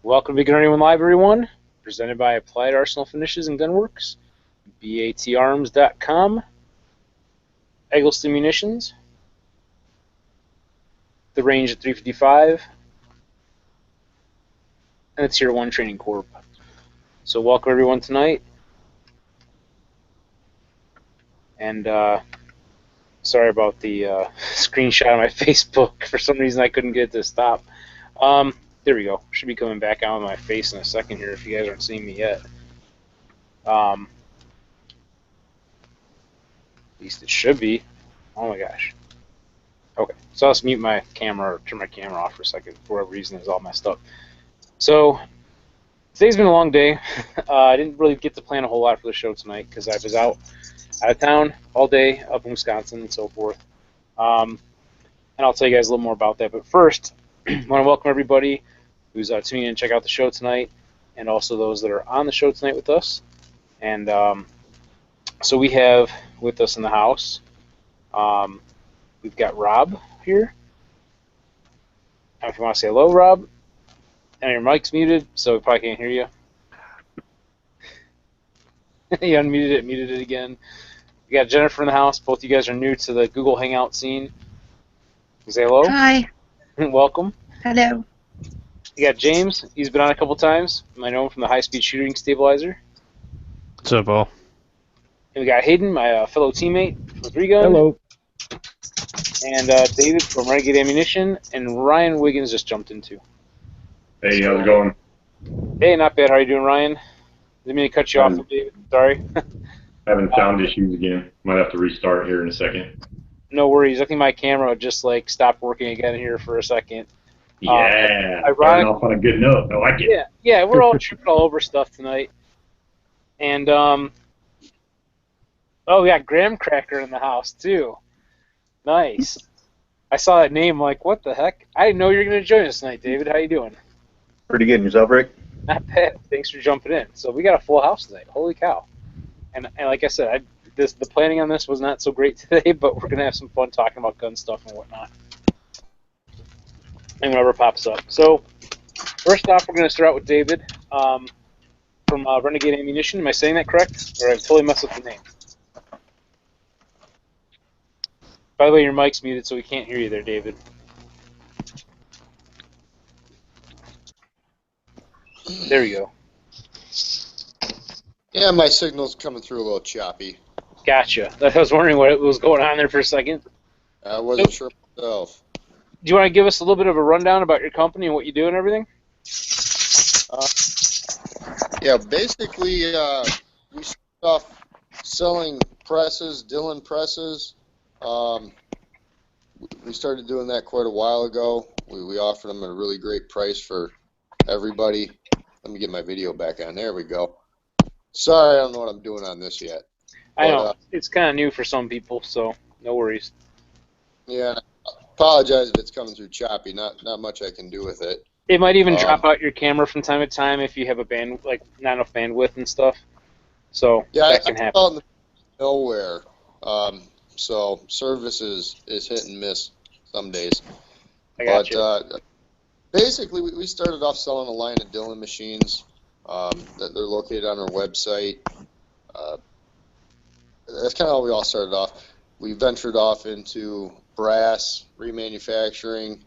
Welcome to BigGunner81 Live, everyone. Presented by Applied Arsenal Finishes and Gunworks, batarms.com, Eggleston Munitions, the range at 355, and the Tier 1 Training Corp. So welcome everyone tonight. And sorry about the screenshot on my Facebook. For some reason I couldn't get it to stop. There we go. Should be coming back out of my face in a second here if you guys aren't seeing me yet. At least it should be. Oh my gosh. Okay, so let's mute my camera or turn my camera off for a second. For whatever reason, it's all messed up. So today's been a long day. I didn't really get to plan a whole lot for the show tonight because I was out of town all day up in Wisconsin and so forth. And I'll tell you guys a little more about that. But first, I want to welcome everybody who's tuning in and check out the show tonight, and also those that are on the show tonight with us. And so we have with us in the house, we've got Rob here. If you want to say hello, Rob. And your mic's muted, so we probably can't hear you. You unmuted it, muted it again. We got Jennifer in the house. Both you guys are new to the Google Hangout scene. Say hello. Hi. Welcome. Hello. You got James. He's been on a couple times. I know him from the high-speed shooting stabilizer. What's up, all? And we got Hayden, my fellow teammate from 3Gun. Hello. And David from Renegade Ammunition. And Ryan Wiggins just jumped in too. Hey, how's it going? Hey, not bad. How are you doing, Ryan? Didn't mean to cut you off, David. Sorry. Having sound issues again. Might have to restart here in a second. No worries. I think my camera just like stopped working again here for a second. Yeah, starting off on a good note. I like it. Yeah, we're all tripping all over stuff tonight. And oh, we got Graham Cracker in the house too. Nice. I saw that name, like, what the heck? I didn't know you were going to join us tonight, David. How you doing? Pretty good. And yourself, Rick? Not bad. Thanks for jumping in. So we got a full house tonight. Holy cow! And like I said, the planning on this was not so great today, but we're gonna have some fun talking about gun stuff and whatnot, and whatever pops up. So first off, we're gonna start out with David from Renegade Ammunition. Am I saying that correct, or I totally messed up the name? By the way, your mic's muted, so we can't hear you there, David. There we go. Yeah, my signal's coming through a little choppy. Gotcha. I was wondering what was going on there for a second. I wasn't sure myself. Do you want to give us a little bit of a rundown about your company and what you do and everything? Yeah, basically, we started off selling presses, Dillon presses. We started doing that quite a while ago. We offered them at a really great price for everybody. Let me get my video back on. There we go. Sorry, I don't know what I'm doing on this yet. I know. It's kind of new for some people, so no worries. Yeah, I apologize if it's coming through choppy. Not much I can do with it. It might even drop out your camera from time to time if you have a not enough bandwidth and stuff. So yeah, that can happen. Out in the nowhere. So service is hit and miss some days. I got you. Basically, we started off selling a line of Dillon machines that they're located on our website. That's kind of how we all started off. We ventured off into brass, remanufacturing,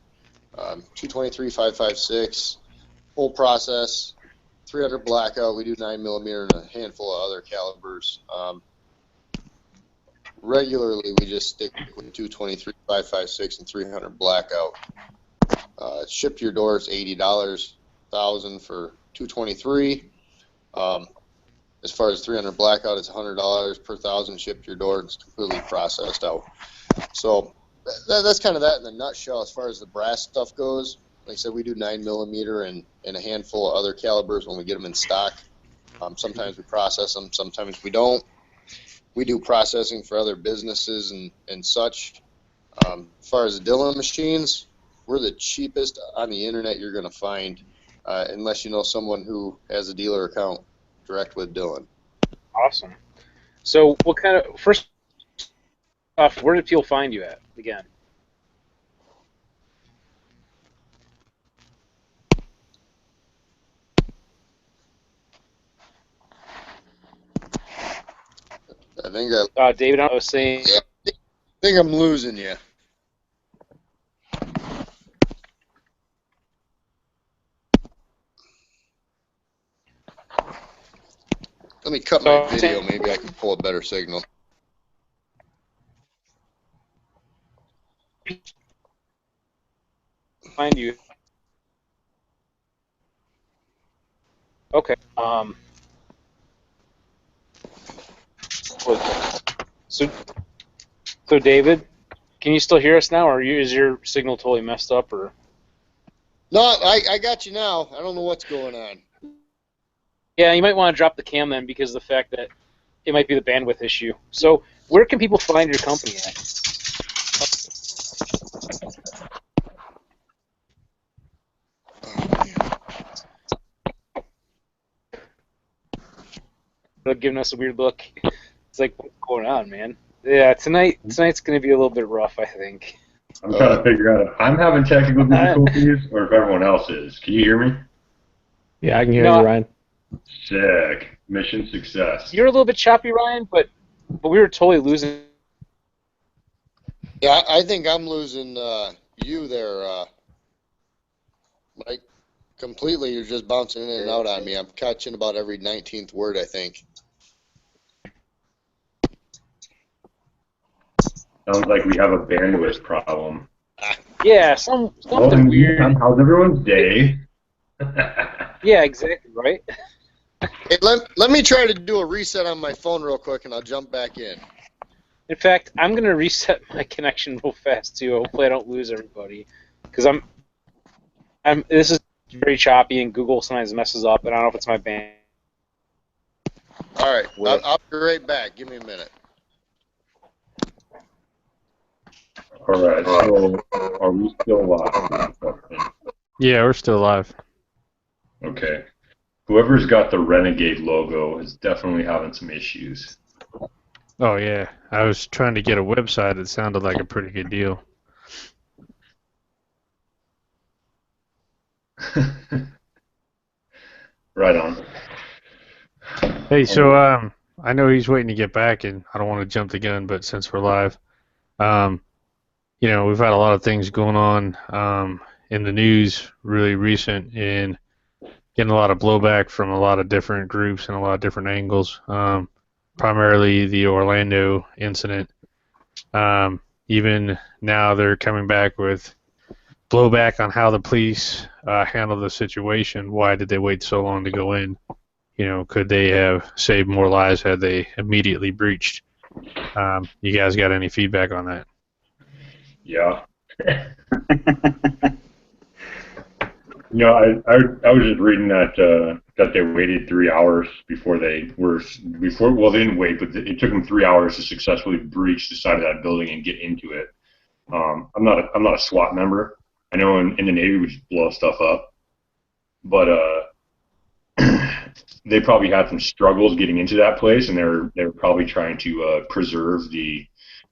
223, 5.56, full process, 300 blackout. We do 9mm and a handful of other calibers. Regularly, we just stick with 223, 5.56, and 300 blackout. Ship to your door is $80, $1,000 for 223. As far as 300 blackout, it's $100 per 1,000 shipped to your door. It's completely processed out. So that's kind of that in a nutshell. As far as the brass stuff goes, like I said, we do 9mm and a handful of other calibers when we get them in stock. Sometimes we process them, sometimes we don't. We do processing for other businesses and such. As far as the Dillon machines, we're the cheapest on the internet you're going to find, unless you know someone who has a dealer account direct with Dillon. Awesome. So what kind of, first off, where did people find you at again? I think David, I was saying. I think I'm losing you. Let me cut my video. Maybe I can pull a better signal. Find you. Okay. So David, can you still hear us now, or is your signal totally messed up, or? No, I got you now. I don't know what's going on. Yeah, you might want to drop the cam then, because of the fact that it might be the bandwidth issue. So, where can people find your company at? They're giving us a weird look. It's like, what's going on, man? Yeah, tonight's going to be a little bit rough, I think. I'm trying to figure out if I'm having technical difficulties or if everyone else is. Can you hear me? Yeah, I can hear you, Ryan. Sick. Mission success. You're a little bit choppy, Ryan, but we were totally losing. Yeah, I think I'm losing you there, Mike. Completely, you're just bouncing in and out on me. I'm catching about every 19th word, I think. Sounds like we have a bandwidth problem. Yeah, something weird. How's everyone's day? Yeah, exactly, right? Hey, let me try to do a reset on my phone real quick, and I'll jump back in. In fact, I'm going to reset my connection real fast, too. Hopefully I don't lose everybody. Because this is very choppy, and Google sometimes messes up, and I don't know if it's my band. All right, I'll be right back. Give me a minute. All right, so are we still live? Yeah, we're still live. Okay. Whoever's got the Renegade logo is definitely having some issues. Oh, yeah. I was trying to get a website that sounded like a pretty good deal. Right on. Hey, so I know he's waiting to get back, and I don't want to jump the gun, but since we're live, we've had a lot of things going on in the news really recent, and getting a lot of blowback from a lot of different groups and a lot of different angles. Primarily the Orlando incident. Even now they're coming back with blowback on how the police handled the situation. Why did they wait so long to go in? Could they have saved more lives had they immediately breached? You guys got any feedback on that? Yeah. I was just reading that they waited 3 hours before they didn't wait, but it took them 3 hours to successfully breach the side of that building and get into it. I'm not a SWAT member. I know in the Navy we just blow stuff up, but they probably had some struggles getting into that place, and they were probably trying to preserve the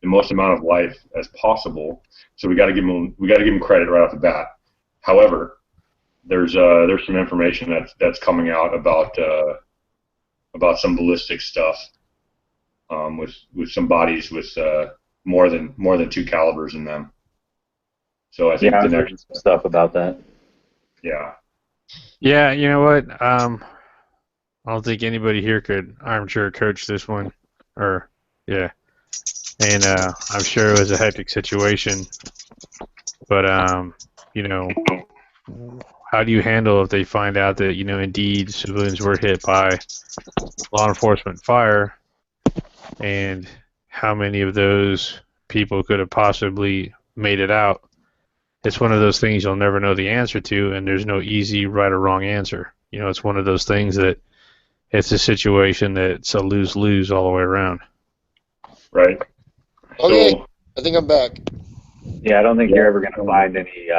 most amount of life as possible. So we got to give them credit right off the bat. However, there's some information that's coming out about some ballistic stuff with some bodies with more than 2 calibers in them. So I think the next stuff about that. Yeah. Yeah, you know what? I don't think anybody here could armchair coach this one, yeah. And I'm sure it was a hectic situation, but how do you handle if they find out that, indeed civilians were hit by law enforcement fire, and how many of those people could have possibly made it out? It's one of those things you'll never know the answer to, and there's no easy right or wrong answer. It's one of those things that it's a situation that's a lose-lose all the way around. Right. Okay, So, I think I'm back. Yeah, I don't think you're ever going to find any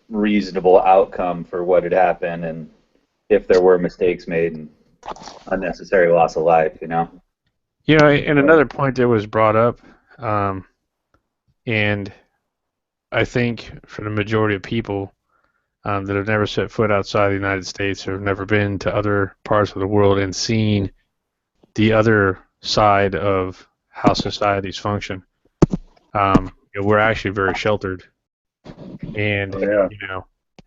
reasonable outcome for what had happened, and if there were mistakes made and unnecessary loss of life, And another point that was brought up, and I think for the majority of people that have never set foot outside the United States or have never been to other parts of the world and seen the other side of how societies function. We're actually very sheltered, and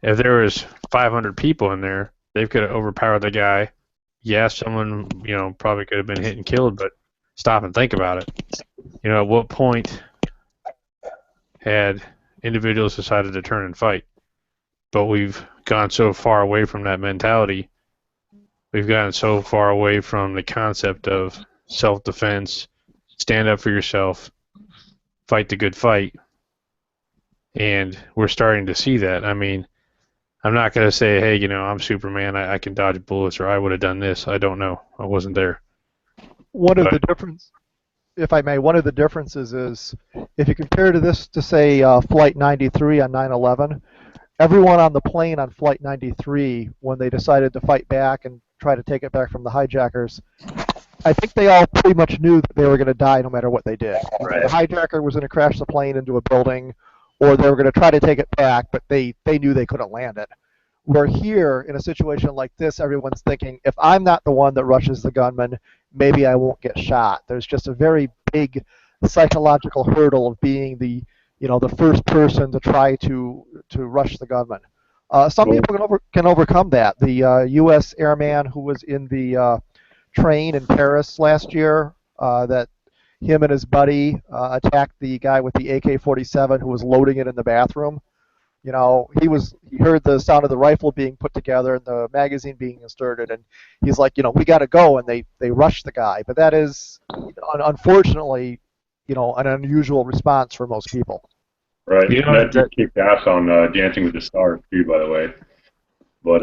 if there was 500 people in there, they could have overpowered the guy. Yeah, someone probably could have been hit and killed, but stop and think about it. At what point had individuals decided to turn and fight? But we've gone so far away from that mentality. We've gotten so far away from the concept of self-defense, stand up for yourself, fight the good fight. And we're starting to see that. I mean, I'm not going to say, hey, I'm Superman, I can dodge bullets, or I would have done this. I don't know. I wasn't there. One of the difference, if I may, one of the differences is if you compare to this to, say, Flight 93 on 9/11, everyone on the plane on Flight 93, when they decided to fight back and try to take it back from the hijackers, I think they all pretty much knew that they were going to die no matter what they did. Right. The hijacker was going to crash the plane into a building, or they were going to try to take it back, but they knew they couldn't land it. Where here, in a situation like this, everyone's thinking, if I'm not the one that rushes the gunman, maybe I won't get shot. There's just a very big psychological hurdle of being the first person to try to rush the gunman. Some people can overcome that. The U.S. airman who was in the train in Paris last year, that him and his buddy attacked the guy with the AK-47 who was loading it in the bathroom. He heard the sound of the rifle being put together and the magazine being inserted, and he's like, we got to go, and they rushed the guy. But that is, unfortunately, an unusual response for most people. Right. That just kicked ass on Dancing with the Stars too, by the way. But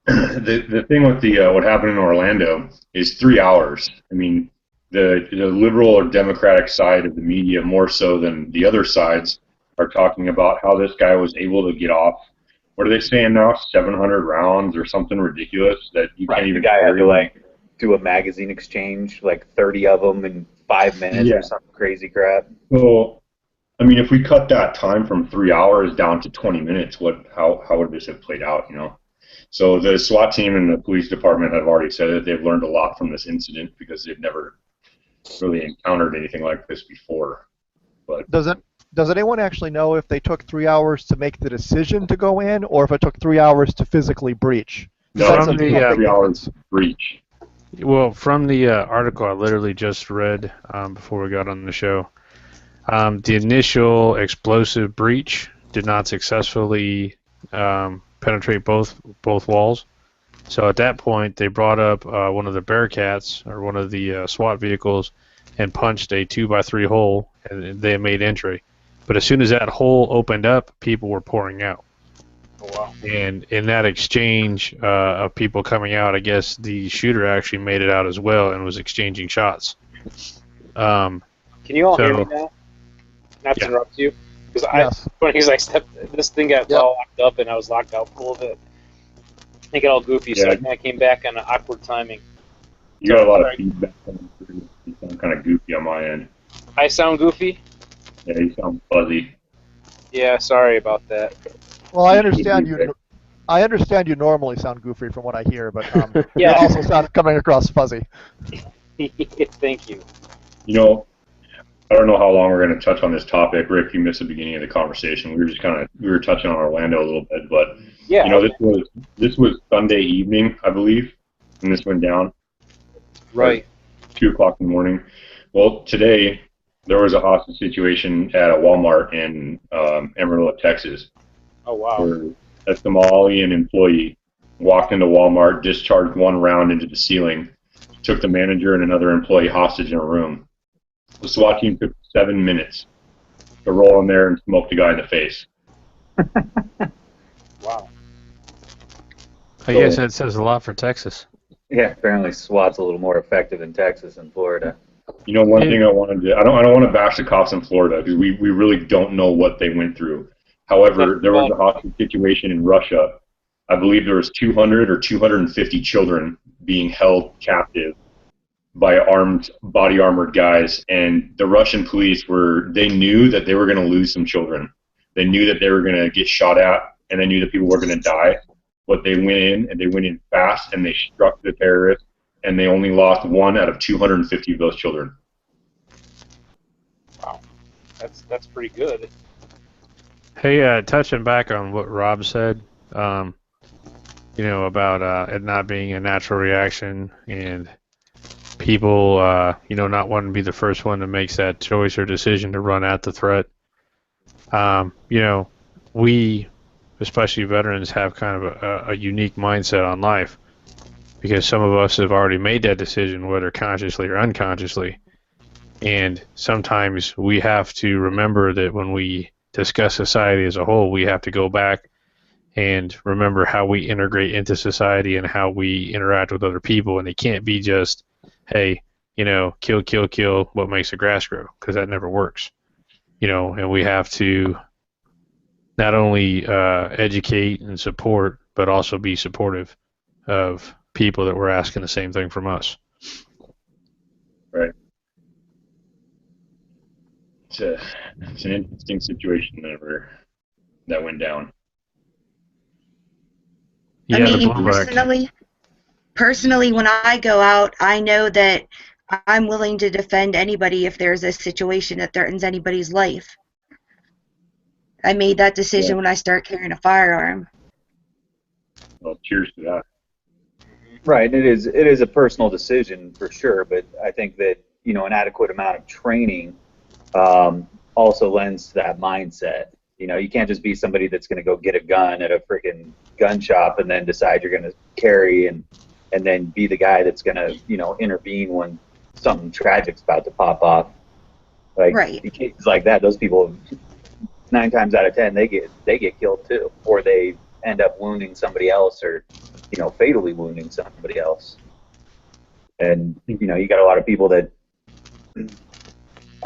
the thing with what happened in Orlando is 3 hours. I mean, the liberal or Democratic side of the media, more so than the other sides, are talking about how this guy was able to get off. What are they saying now? 700 rounds or something ridiculous that you can't even. The guy had to do a magazine exchange, 30 of them in 5 minutes or some crazy crap. So, I mean, if we cut that time from 3 hours down to 20 minutes, how would this have played out? So the SWAT team and the police department have already said that they've learned a lot from this incident because they've never really encountered anything like this before. But does anyone actually know if they took 3 hours to make the decision to go in, or if it took 3 hours to physically breach? No, from the 3 hours breach. Well, from the article I literally just read before we got on the show, the initial explosive breach did not successfully penetrate both walls. So at that point, they brought up one of the Bearcats, or one of the SWAT vehicles, and punched a 2x3 hole, and they made entry. But as soon as that hole opened up, people were pouring out. Oh, wow. And in that exchange of people coming out, I guess the shooter actually made it out as well and was exchanging shots. Can you all hear me now? Not to interrupt you, because this thing got all locked up and I was locked out for a little bit. I get all goofy, so I kind of came back on an awkward timing. You got a lot of feedback coming through. You sound kind of goofy on my end. I sound goofy? Yeah, you sound fuzzy. Yeah, sorry about that. Well, I understand you. I understand you normally sound goofy from what I hear, but you also sound coming across fuzzy. Thank you. I don't know how long we're going to touch on this topic. Rick, you missed the beginning of the conversation. We were touching on Orlando a little bit, but this was Sunday evening, I believe, when this went down. Right. 2 o'clock in the morning. Well, today there was a hostage situation at a Walmart in Amarillo, Texas. Oh, wow. Where a Somalian employee walked into Walmart, discharged 1 round into the ceiling, took the manager and another employee hostage in a room. The SWAT team took 7 minutes to roll in there and smoke the guy in the face. Wow. I guess that says a lot for Texas. Yeah, apparently SWAT's a little more effective in Texas than Florida. One thing I wanted to, I don't want to bash the cops in Florida because we really don't know what they went through. However, there was a hostage situation in Russia. I believe there was 200 or 250 children being held captive by body armored guys, and the Russian police they knew that they were going to lose some children. They knew that they were going to get shot at, and they knew that people were going to die. But they went in, and they went in fast, and they struck the terrorists, and they only lost 1 out of 250 of those children. Wow, that's pretty good. Hey, touching back on what Rob said, about it not being a natural reaction and people, not wanting to be the first one that makes that choice or decision to run at the threat. We, especially veterans, have kind of a unique mindset on life because some of us have already made that decision, whether consciously or unconsciously. And sometimes we have to remember that when we discuss society as a whole, we have to go back and remember how we integrate into society and how we interact with other people. And it can't be just, hey, kill, kill, kill, what makes the grass grow? Because that never works. And we have to not only educate and support, but also be supportive of people that were asking the same thing from us. Right. It's an interesting situation that went down. Yeah, I the mean, blowback. personally, when I go out, I know that I'm willing to defend anybody if there's a situation that threatens anybody's life. I made that decision when I start carrying a firearm. Well, cheers to that. Right, it is a personal decision for sure, but I think that an adequate amount of training also lends to that mindset. You can't just be somebody that's going to go get a gun at a freaking gun shop and then decide you're going to carry and then be the guy that's going to intervene when something tragic's about to pop off. Like Right. in cases like that, those people 9 times out of 10 they get killed too, or they end up wounding somebody else, or fatally wounding somebody else. And you got a lot of people that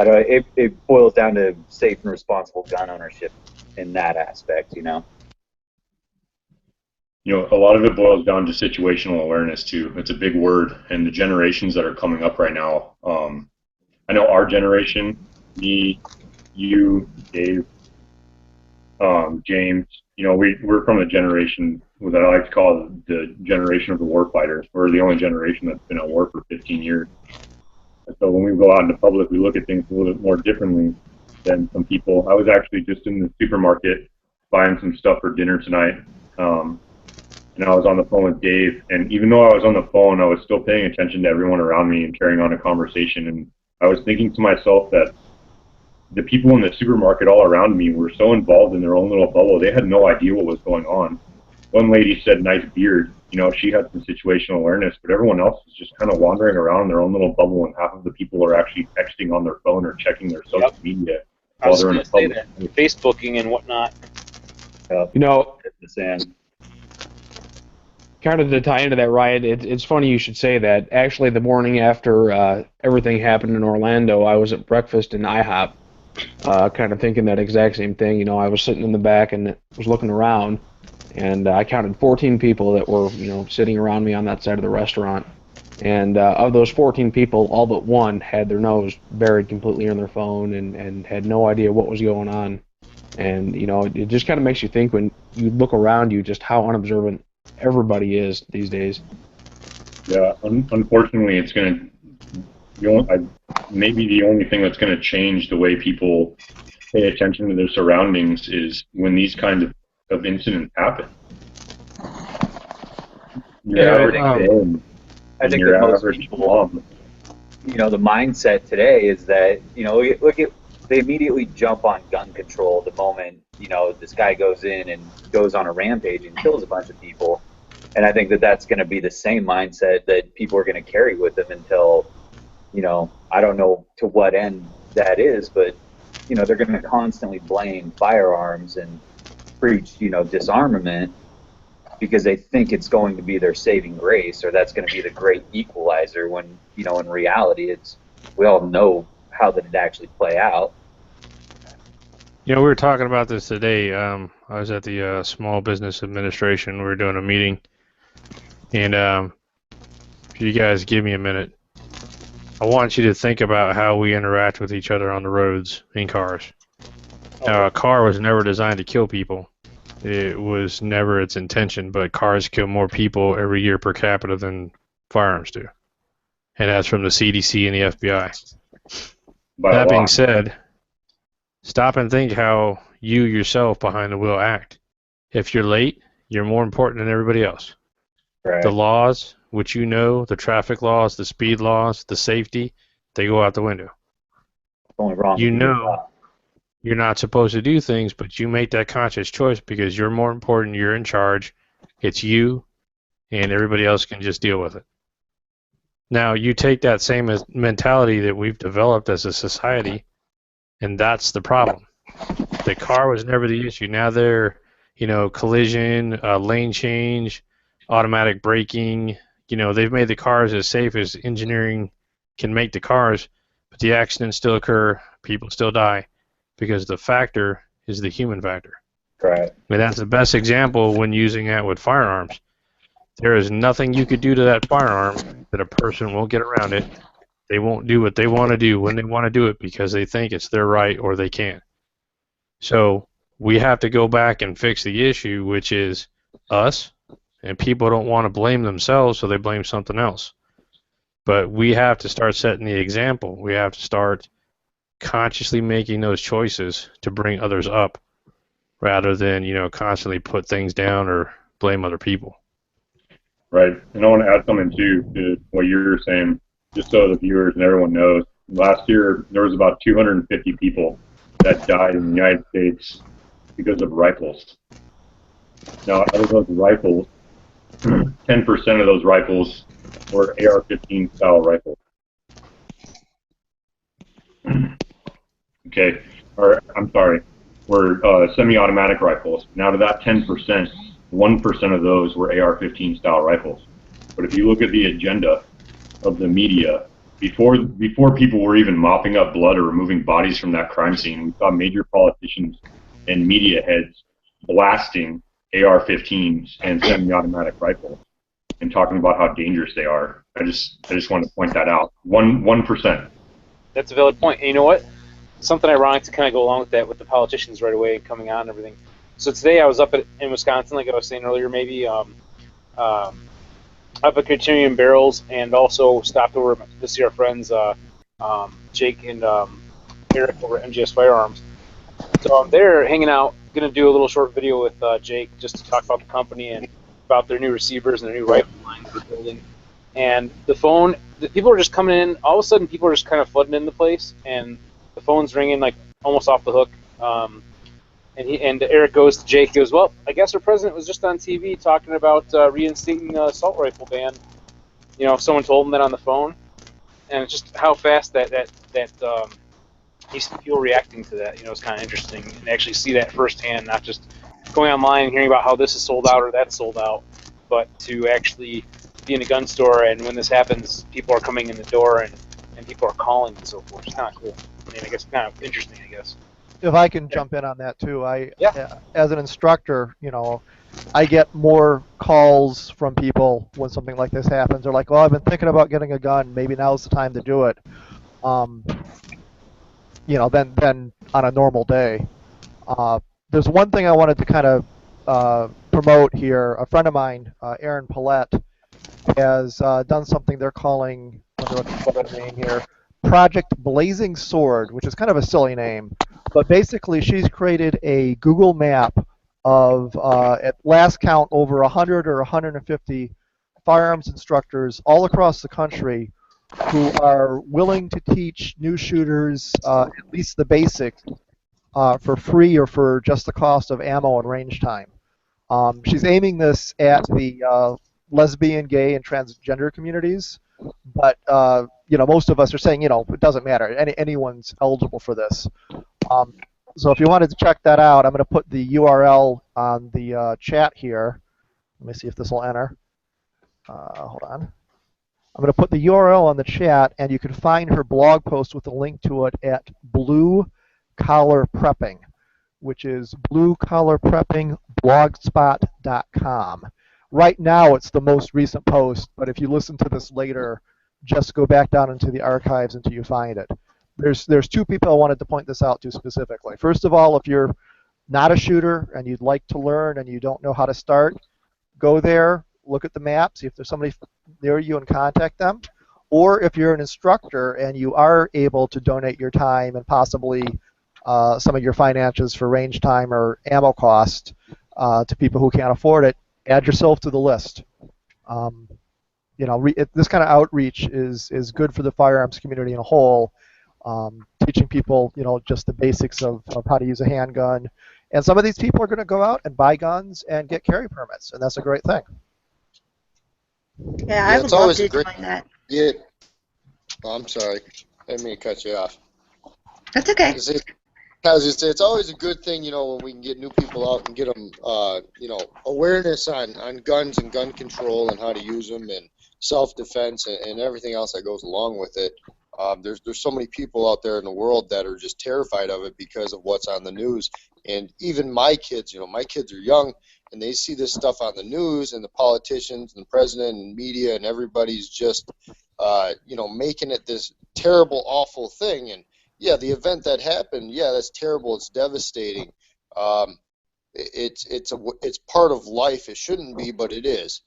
I don't know, it boils down to safe and responsible gun ownership in that aspect. A lot of it boils down to situational awareness too. It's a big word, and the generations that are coming up right now. I know our generation, me, you, Dave, James. We're from a generation that I like to call the generation of the warfighters. We're the only generation that's been at war for 15 years. And so when we go out into public, we look at things a little bit more differently than some people. I was actually just in the supermarket buying some stuff for dinner tonight, and I was on the phone with Dave. And even though I was on the phone, I was still paying attention to everyone around me and carrying on a conversation. And I was thinking to myself that the people in the supermarket all around me were so involved in their own little bubble, they had no idea what was going on. One lady said, "Nice beard." She had some situational awareness, but everyone else was just kind of wandering around in their own little bubble, and half of the people are actually texting on their phone or checking their social media while they're in a public. Facebooking and whatnot. The sand. Kind of to tie into that, Riot, it's funny you should say that. Actually, the morning after everything happened in Orlando, I was at breakfast in IHOP, kind of thinking that exact same thing. I was sitting in the back and was looking around, and I counted 14 people that were, sitting around me on that side of the restaurant. And of those 14 people, all but one had their nose buried completely in their phone and had no idea what was going on. And, it just kind of makes you think when you look around you just how unobservant everybody is these days. Yeah, unfortunately, it's going to, maybe the only thing that's going to change the way people pay attention to their surroundings is when these kinds of incidents happen. I think that most people, the mindset today is that, they immediately jump on gun control the moment, this guy goes in and goes on a rampage and kills a bunch of people. And I think that that's going to be the same mindset that people are going to carry with them until, I don't know to what end that is, but, they're going to constantly blame firearms and preach, disarmament because they think it's going to be their saving grace, or that's going to be the great equalizer when, in reality, we all know how that it actually play out. We were talking about this today. I was at the Small Business Administration. We were doing a meeting. And if you guys give me a minute, I want you to think about how we interact with each other on the roads in cars. Now, a car was never designed to kill people. It was never its intention, but cars kill more people every year per capita than firearms do. and that's from the CDC and the FBI. By a That being lot. said, stop and think how you yourself behind the wheel act. If you're late, you're more important than everybody else. Right. The laws, which you know, the traffic laws, the speed laws, the safety, they go out the window. Only wrong. You know you're not supposed to do things, but you make that conscious choice because you're more important, you're in charge, it's you, and everybody else can just deal with it. Now, you take that same mentality that we've developed as a society, and that's the problem. The car was never the issue. Now they're, collision, lane change, automatic braking. They've made the cars as safe as engineering can make the cars, but the accidents still occur, people still die, because the factor is the human factor. Right. I mean, that's the best example when using that with firearms. There is nothing you could do to that firearm that a person won't get around it. They won't do what they want to do when they want to do it because they think it's their right or they can. So we have to go back and fix the issue, which is us, and people don't want to blame themselves, so they blame something else. But we have to start setting the example. We have to start consciously making those choices to bring others up rather than, constantly put things down or blame other people. Right. And I want to add something, too, to what you were saying, just so the viewers and everyone knows. Last year, there was about 250 people that died in the United States because of rifles. Now, out of those rifles, 10% of those rifles were AR-15 style rifles. Okay, or I'm sorry, were semi-automatic rifles. Now, to that 10%, 1% of those were AR-15 style rifles. But if you look at the agenda of the media, before people were even mopping up blood or removing bodies from that crime scene, we saw major politicians and media heads blasting AR-15s and semi-automatic rifles and talking about how dangerous they are. I just want to point that out. 1%. That's a valid point. And you know what? Something ironic to kind of go along with that, with the politicians right away coming on and everything. So today I was up in Wisconsin, like I was saying earlier, maybe up at Criterion Barrels, and also stopped over to see our friends Jake and Eric over at MGS Firearms. So I'm there hanging out, going to do a little short video with Jake just to talk about the company and about their new receivers and their new rifle lines they're building. And the people are just coming in. All of a sudden, people are just kind of flooding in the place, and the phone's ringing like almost off the hook. And Eric goes to Jake, goes, well, I guess our president was just on TV talking about reinstating the assault rifle ban. Someone told him that on the phone, and it's just how fast that you see people reacting to that. It's kind of interesting and actually see that firsthand, not just going online and hearing about how this is sold out or that's sold out, but to actually be in a gun store, and when this happens, people are coming in the door and people are calling and so forth. It's kind of cool. I mean, I guess kind of interesting, I guess. If I can jump in on that too, as an instructor, I get more calls from people when something like this happens. They're like, "Well, I've been thinking about getting a gun. Maybe now's the time to do it." Than on a normal day. There's one thing I wanted to kind of promote here. A friend of mine, Aaron Paulette, has done something they're calling, let me look at the name here, Project Blazing Sword, which is kind of a silly name. But basically, she's created a Google map of, at last count, over 100 or 150 firearms instructors all across the country who are willing to teach new shooters at least the basics for free or for just the cost of ammo and range time. She's aiming this at the lesbian, gay, and transgender communities, but most of us are saying, it doesn't matter. Anyone's eligible for this. So if you wanted to check that out, I'm going to put the URL on the chat here. Let me see if this will enter. Hold on. I'm going to put the URL on the chat, and you can find her blog post with a link to it at Blue Collar Prepping, which is bluecollarpreppingblogspot.com. Right now, it's the most recent post, but if you listen to this later, just go back down into the archives until you find it. There's two people I wanted to point this out to specifically. First of all, if you're not a shooter and you'd like to learn and you don't know how to start, go there, look at the map, see if there's somebody near you and contact them. or if you're an instructor and you are able to donate your time and possibly some of your finances for range time or ammo cost to people who can't afford it, add yourself to the list. You know, this kind of outreach is good for the firearms community in a whole, teaching people, you know, just the basics of how to use a handgun. And some of these people are going to go out and buy guns and get carry permits, and that's a great thing. Yeah, I would love to join that. Yeah. Oh, I'm sorry. I didn't mean to cut you off. That's okay. Because it's always a good thing, you know, when we can get new people out and get them, you know, awareness on guns and gun control and how to use them and self-defense and everything else that goes along with it. There's so many people out there in the world that are just terrified of it because of what's on the news. And even my kids, you know, my kids are young and they see this stuff on the news and the politicians and the president and media and everybody's just, you know, making it this terrible, awful thing. And yeah, the event that happened, yeah, that's terrible. It's devastating. It's part of life. It shouldn't be, but it is.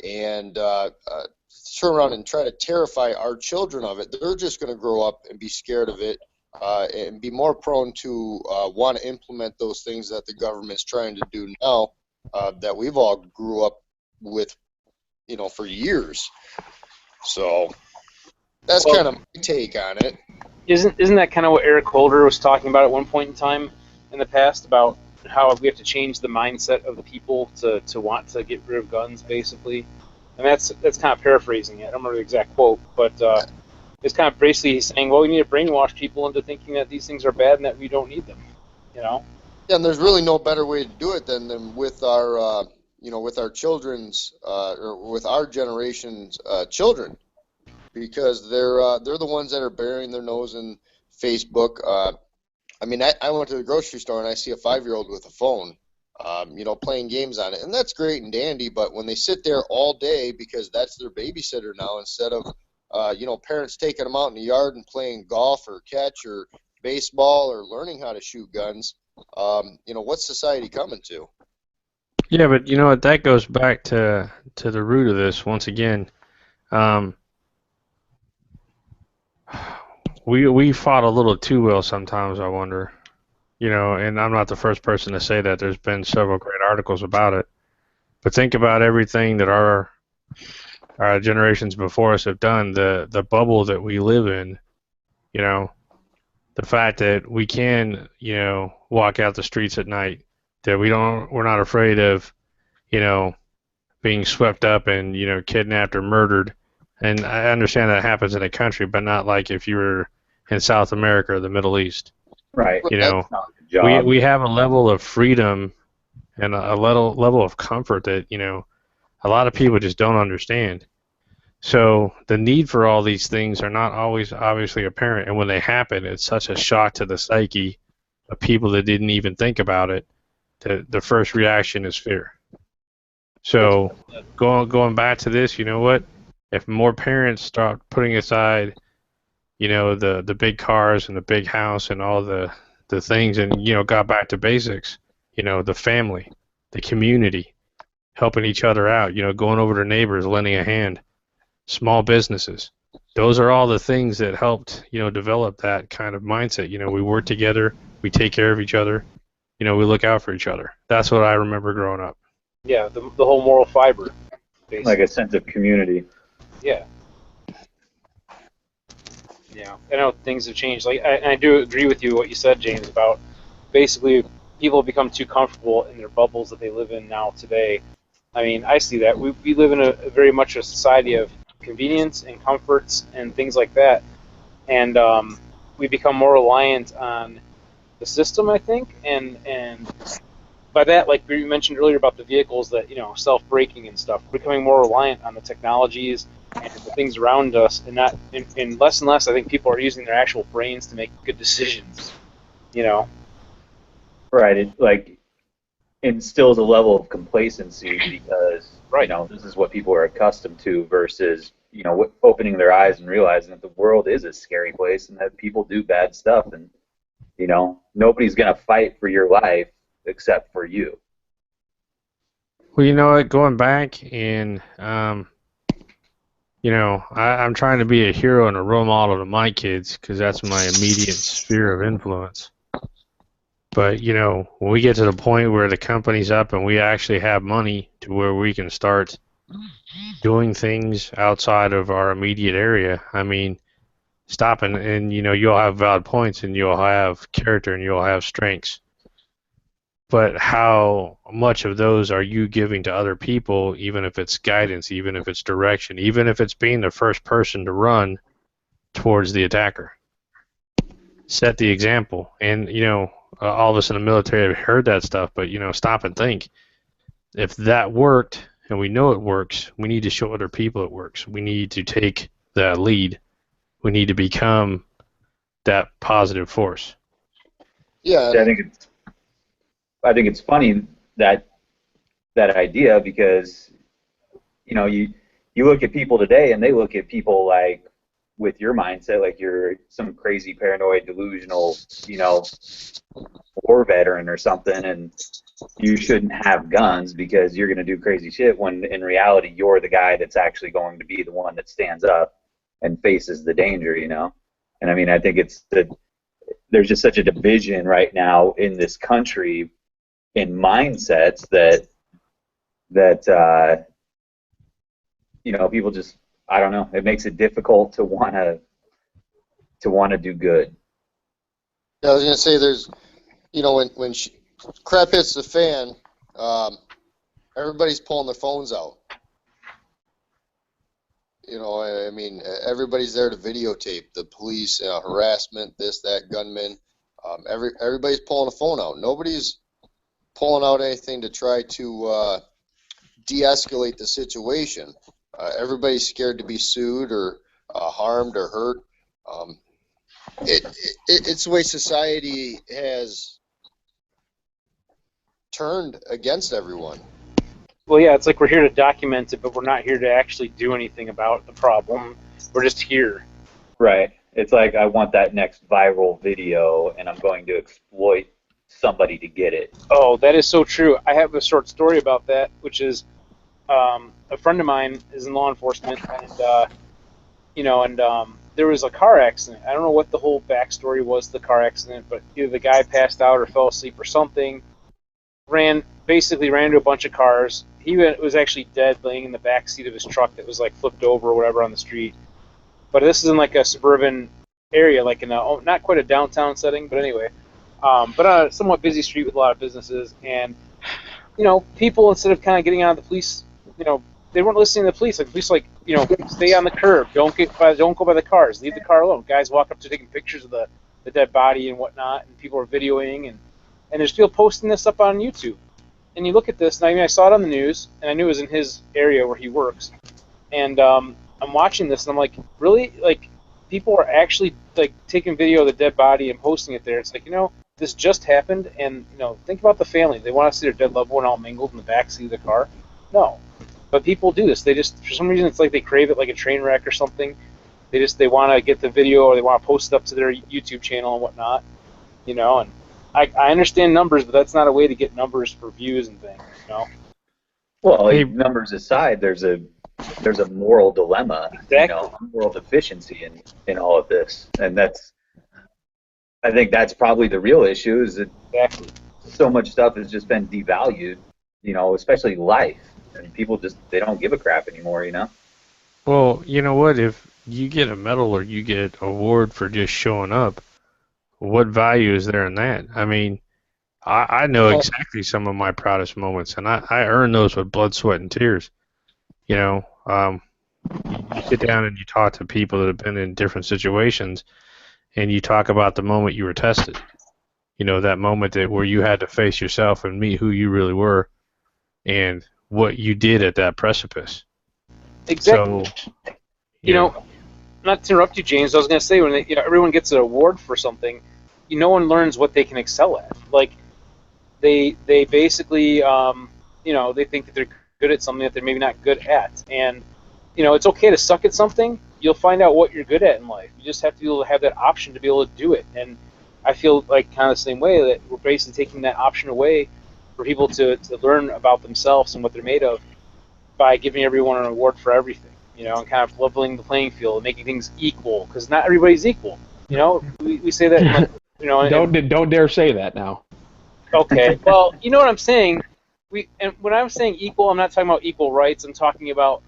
And turn around and try to terrify our children of it. They're just going to grow up and be scared of it and be more prone to want to implement those things that the government's trying to do now that we've all grew up with, you know, for years. So that's kind of my take on it. Isn't that kind of what Eric Holder was talking about at one point in time in the past about how we have to change the mindset of the people to want to get rid of guns, basically? And that's kind of paraphrasing it. I don't remember the exact quote, but it's kind of basically saying, well, we need to brainwash people into thinking that these things are bad and that we don't need them, you know? Yeah, and there's really no better way to do it than with our, you know, with our children's, or with our generation's children, because they're the ones that are burying their nose in Facebook. I mean, I went to the grocery store and I see a 5-year-old with a phone, you know, playing games on it, and that's great and dandy. But when they sit there all day because that's their babysitter now, instead of you know, parents taking them out in the yard and playing golf or catch or baseball or learning how to shoot guns, you know, what's society coming to? Yeah, but you know what? That goes back to the root of this once again. We fought a little too well sometimes, I wonder. You know, and I'm not the first person to say that. There's been several great articles about it. But think about everything that our generations before us have done, the bubble that we live in, you know, the fact that we can, you know, walk out the streets at night, that we're not afraid of, you know, being swept up and, you know, kidnapped or murdered. And I understand that happens in a country, but not like if you were in South America or the Middle East. Right. You know, Job. we have a level of freedom and a level of comfort that, you know, a lot of people just don't understand. So the need for all these things are not always obviously apparent, and when they happen, it's such a shock to the psyche of people that didn't even think about it. The first reaction is fear. So going back to this, you know what? If more parents start putting aside, you know, the big cars and the big house and all the things, and, you know, got back to basics, you know, the family, the community, helping each other out, you know, going over to neighbors, lending a hand, small businesses. Those are all the things that helped, you know, develop that kind of mindset. You know, we work together, we take care of each other, you know, we look out for each other. That's what I remember growing up. Yeah, the whole moral fiber, basically. Like a sense of community. Yeah. Yeah, I know things have changed. Like, I do agree with you what you said, James, about basically people become too comfortable in their bubbles that they live in now today. I mean, I see that. We live in a very much a society of convenience and comforts and things like that, and we become more reliant on the system, I think, and by that, like we mentioned earlier about the vehicles that, you know, self-braking and stuff, we're becoming more reliant on the technologies and the things around us, and not and less and less, I think people are using their actual brains to make good decisions, you know. Right. It like instills a level of complacency because Right. you know, this is what people are accustomed to versus, you know, opening their eyes and realizing that the world is a scary place and that people do bad stuff, and, you know, nobody's gonna fight for your life except for you. Well, you know what, going back and I'm trying to be a hero and a role model to my kids because that's my immediate sphere of influence. But, when we get to the point where the company's up and we actually have money to where we can start doing things outside of our immediate area, I mean, stop and you'll have valid points and you'll have character and you'll have strengths. But how much of those are you giving to other people, even if it's guidance, even if it's direction, even if it's being the first person to run towards the attacker? Set the example. And, all of us in the military have heard that stuff, but, stop and think. If that worked, and we know it works, we need to show other people it works. We need to take that lead. We need to become that positive force. Yeah. I think it's funny that idea because you look at people today and they look at people like with your mindset like you're some crazy paranoid delusional war veteran or something and you shouldn't have guns because you're going to do crazy shit when in reality you're the guy that's actually going to be the one that stands up and faces the danger, And I mean, I think there's just such a division right now in this country in mindsets that people just, I don't know, it makes it difficult to want to do good. Yeah, I was gonna say there's, when crap hits the fan, everybody's pulling their phones out. I mean, everybody's there to videotape the police harassment, this, that, gunmen. Everybody's pulling a phone out. Nobody's pulling out anything to try to de-escalate the situation. Everybody's scared to be sued or harmed or hurt. It's the way society has turned against everyone. Well, yeah, it's like we're here to document it, but we're not here to actually do anything about the problem. We're just here. Right. It's like I want that next viral video, and I'm going to exploit somebody to get it. Oh, that is so true. I have a short story about that, which is a friend of mine is in law enforcement, and there was a car accident. I don't know what the whole backstory was to the car accident, but either the guy passed out or fell asleep or something. Basically ran into a bunch of cars. He was actually dead, laying in the back seat of his truck that was like flipped over or whatever on the street. But this is in like a suburban area, like in a not quite a downtown setting, but anyway, but on a somewhat busy street with a lot of businesses. And people instead of kind of getting out of the police, they weren't listening to the police. Like the police, stay on the curb, don't go by the cars, leave the car alone. Guys walk up to taking pictures of the dead body and whatnot, and people are videoing and there's people posting this up on YouTube. And you look at this, and I saw it on the news, and I knew it was in his area where he works. And I'm watching this, and I'm like, really? Like, people are actually, like, taking video of the dead body and posting it there. It's like, this just happened, and, think about the family. They want to see their dead loved one all mingled in the backseat of the car? No. But people do this. They just, for some reason, it's like they crave it like a train wreck or something. They want to get the video, or they want to post it up to their YouTube channel and whatnot, and I understand numbers, but that's not a way to get numbers for views and things, Well, numbers aside, there's a moral dilemma, exactly. Moral deficiency in all of this, and I think that's probably the real issue is that exactly. So much stuff has just been devalued, especially life, and people they don't give a crap anymore, Well, you know what? If you get a medal or you get an award for just showing up, what value is there in that? I mean, I know exactly some of my proudest moments, and I earn those with blood, sweat, and tears. You sit down and you talk to people that have been in different situations, and you talk about the moment you were tested. That moment where you had to face yourself and meet who you really were, and what you did at that precipice. Exactly. So, not to interrupt you, James, I was going to say when everyone gets an award for something, no one learns what they can excel at. Like they basically they think that they're good at something that they're maybe not good at, and it's okay to suck at something. You'll find out what you're good at in life. You just have to be able to have that option to be able to do it. And I feel like kind of the same way that we're basically taking that option away for people to learn about themselves and what they're made of by giving everyone an award for everything. you know, and kind of leveling the playing field and making things equal, because not everybody's equal. You know, we say that, like, you know. Don't dare say that now. Okay, well, you know what I'm saying. And when I'm saying equal, I'm not talking about equal rights. I'm talking about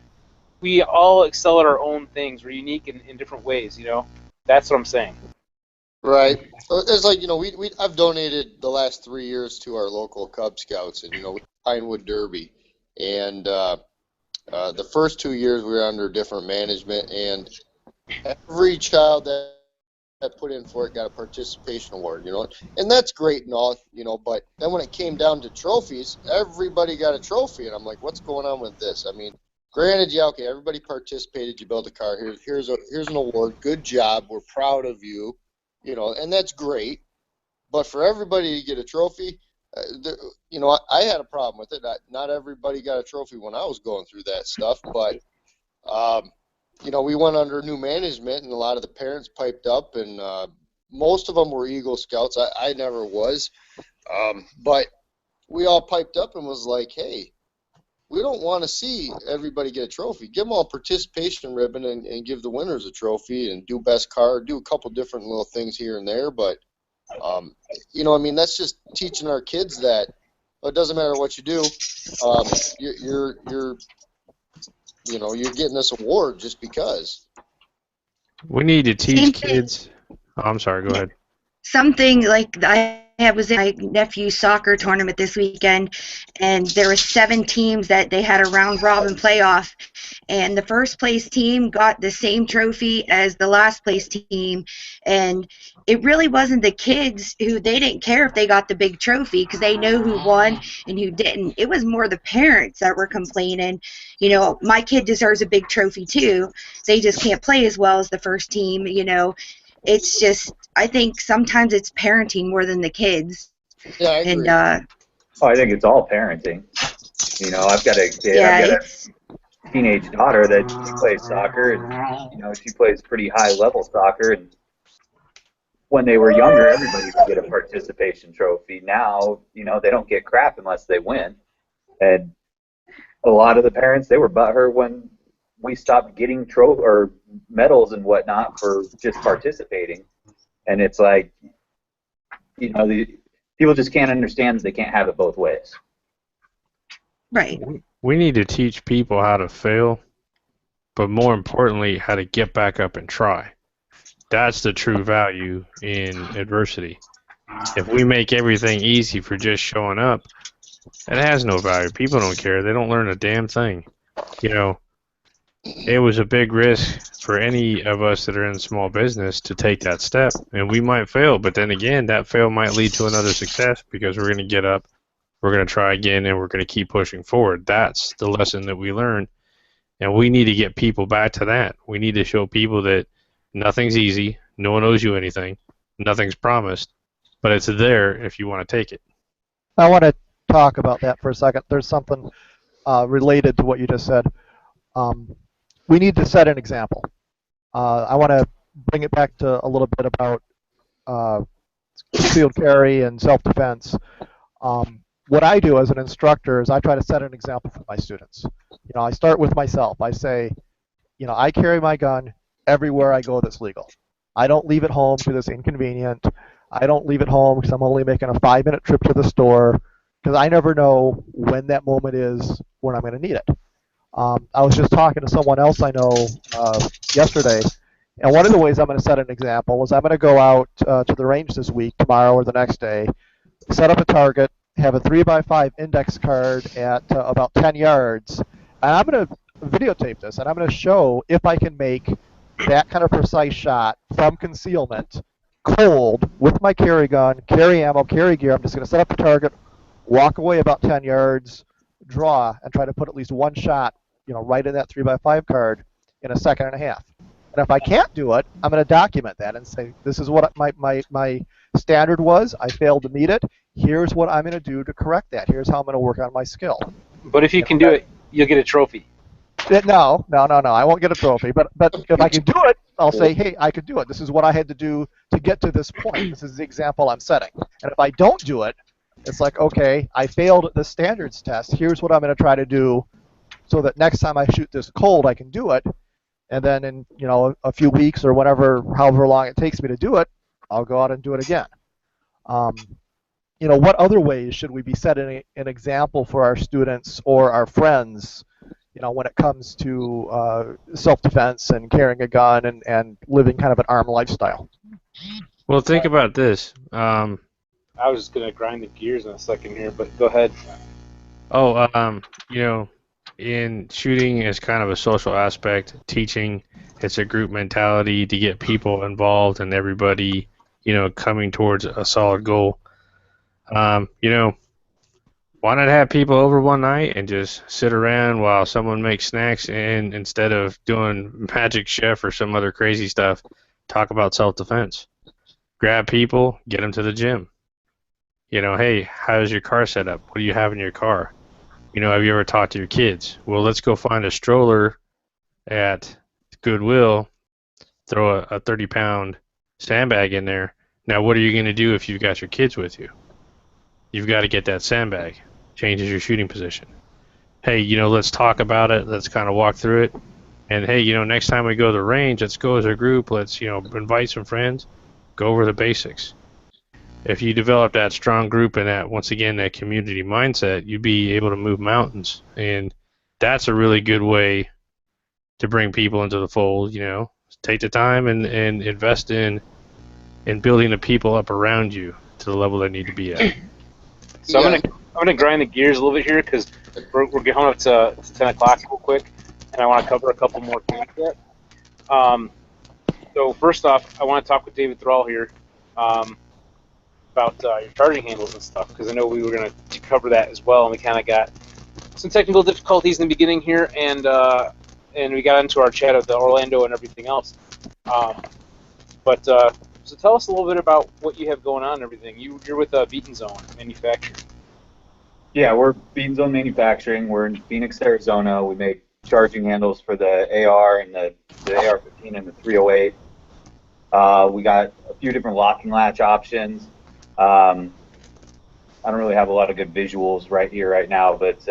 we all excel at our own things. We're unique in different ways. You know, that's what I'm saying. Right. So it's like, you know, I've donated the last 3 years to our local Cub Scouts, and, you know, Pinewood Derby, and the first 2 years we were under different management, and every child that put in for it got a participation award, you know, and that's great and all, you know, but then when it came down to trophies, everybody got a trophy, and I'm like, what's going on with this? I mean, granted, yeah, okay, everybody participated, you built a car, here's an award, good job, we're proud of you, you know, and that's great, but for everybody to get a trophy, you know, I had a problem with it. Not everybody got a trophy when I was going through that stuff, but you know, we went under new management, and a lot of the parents piped up, and most of them were Eagle Scouts. I never was, but we all piped up and was like, hey, we don't want to see everybody get a trophy. Give them all a participation ribbon and give the winners a trophy, and do best car, do a couple different little things here and there, but you know, I mean, that's just teaching our kids that it doesn't matter what you do, you're you know, you're getting this award just because. We need to teach kids. Oh, I'm sorry, go ahead. Something like I was in my nephew's soccer tournament this weekend, and there were 7 teams that they had a round robin playoff, and the first place team got the same trophy as the last place team, and it really wasn't the kids who, they didn't care if they got the big trophy because they know who won and who didn't. It was more the parents that were complaining, you know, my kid deserves a big trophy too, they just can't play as well as the first team, you know. It's just, I think sometimes it's parenting more than the kids. Yeah, I agree. And I think it's all parenting. You know, I've got a kid, yeah, I've got a teenage daughter that she plays soccer, and, you know, she plays pretty high-level soccer, and when they were younger, everybody would get a participation trophy. Now, you know, they don't get crap unless they win. And a lot of the parents, they were butthurt when we stopped getting or medals and whatnot for just participating. And it's like, you know, people just can't understand that they can't have it both ways. right. We need to teach people how to fail, but more importantly, how to get back up and try. That's the true value in adversity. If we make everything easy for just showing up, it has no value. People don't care. They don't learn a damn thing. You know, it was a big risk for any of us that are in small business to take that step, and we might fail, but then again, that fail might lead to another success because we're going to get up, we're going to try again, and we're going to keep pushing forward. That's the lesson that we learn, and we need to get people back to that. We need to show people that nothing's easy, no one owes you anything, nothing's promised, but it's there if you want to take it. I want to talk about that for a second. There's something related to what you just said. We need to set an example. I want to bring it back to a little bit about concealed carry and self-defense. What I do as an instructor is I try to set an example for my students. You know, I start with myself. I say, you know, I carry my gun everywhere I go that's legal. I don't leave it home because it's inconvenient. I don't leave it home because I'm only making a 5-minute trip to the store, because I never know when that moment is when I'm going to need it. I was just talking to someone else I know yesterday, and one of the ways I'm going to set an example is I'm going to go out to the range this week, tomorrow or the next day, set up a target, have a 3x5 index card at about 10 yards, and I'm going to videotape this, and I'm going to show if I can make that kind of precise shot from concealment, cold, with my carry gun, carry ammo, carry gear. I'm just going to set up the target, walk away about 10 yards, draw, and try to put at least one shot, you know, right in that 3x5 card in a second and a half. And if I can't do it, I'm going to document that and say, this is what my standard was. I failed to meet it. Here's what I'm going to do to correct that. Here's how I'm going to work on my skill. But if you can do it, you'll get a trophy. No. I won't get a trophy. But if I can do it, I'll say, hey, I could do it. This is what I had to do to get to this point. This is the example I'm setting. And if I don't do it, it's like, okay, I failed the standards test. Here's what I'm going to try to do so that next time I shoot this cold, I can do it. And then in a few weeks or whatever, however long it takes me to do it, I'll go out and do it again. What other ways should we be setting an example for our students or our friends, when it comes to self-defense and carrying a gun and living kind of an armed lifestyle? Well, think about this. I was just gonna grind the gears in a second here, but go ahead. In shooting is kind of a social aspect. Teaching, it's a group mentality to get people involved and everybody, coming towards a solid goal. Why not have people over one night and just sit around while someone makes snacks, and instead of doing Magic Chef or some other crazy stuff, talk about self-defense. Grab people, get them to the gym. Hey, how's your car set up? What do you have in your car? Have you ever talked to your kids? Well, let's go find a stroller at Goodwill, throw a 30-pound sandbag in there. Now, what are you going to do if you've got your kids with you? You've got to get that sandbag. Changes your shooting position. Hey, let's talk about it. Let's kind of walk through it. And hey, next time we go to the range, let's go as a group. Let's, invite some friends. Go over the basics. If you develop that strong group and that, once again, that community mindset, you'd be able to move mountains. And that's a really good way to bring people into the fold. Take the time and invest in building the people up around you to the level they need to be at. So I'm gonna grind the gears a little bit here because we're getting up to 10 o'clock real quick, and I want to cover a couple more things yet. So first off, I want to talk with David Thrall here about your charging handles and stuff, because I know we were going to cover that as well, and we kind of got some technical difficulties in the beginning here, and we got into our chat of the Orlando and everything else. So tell us a little bit about what you have going on and everything. You're with Beaton Zone Manufacturing. Yeah, we're Beaton Zone Manufacturing. We're in Phoenix, Arizona. We make charging handles for the AR and the AR-15 and the 308. We got a few different locking latch options. I don't really have a lot of good visuals right here right now, but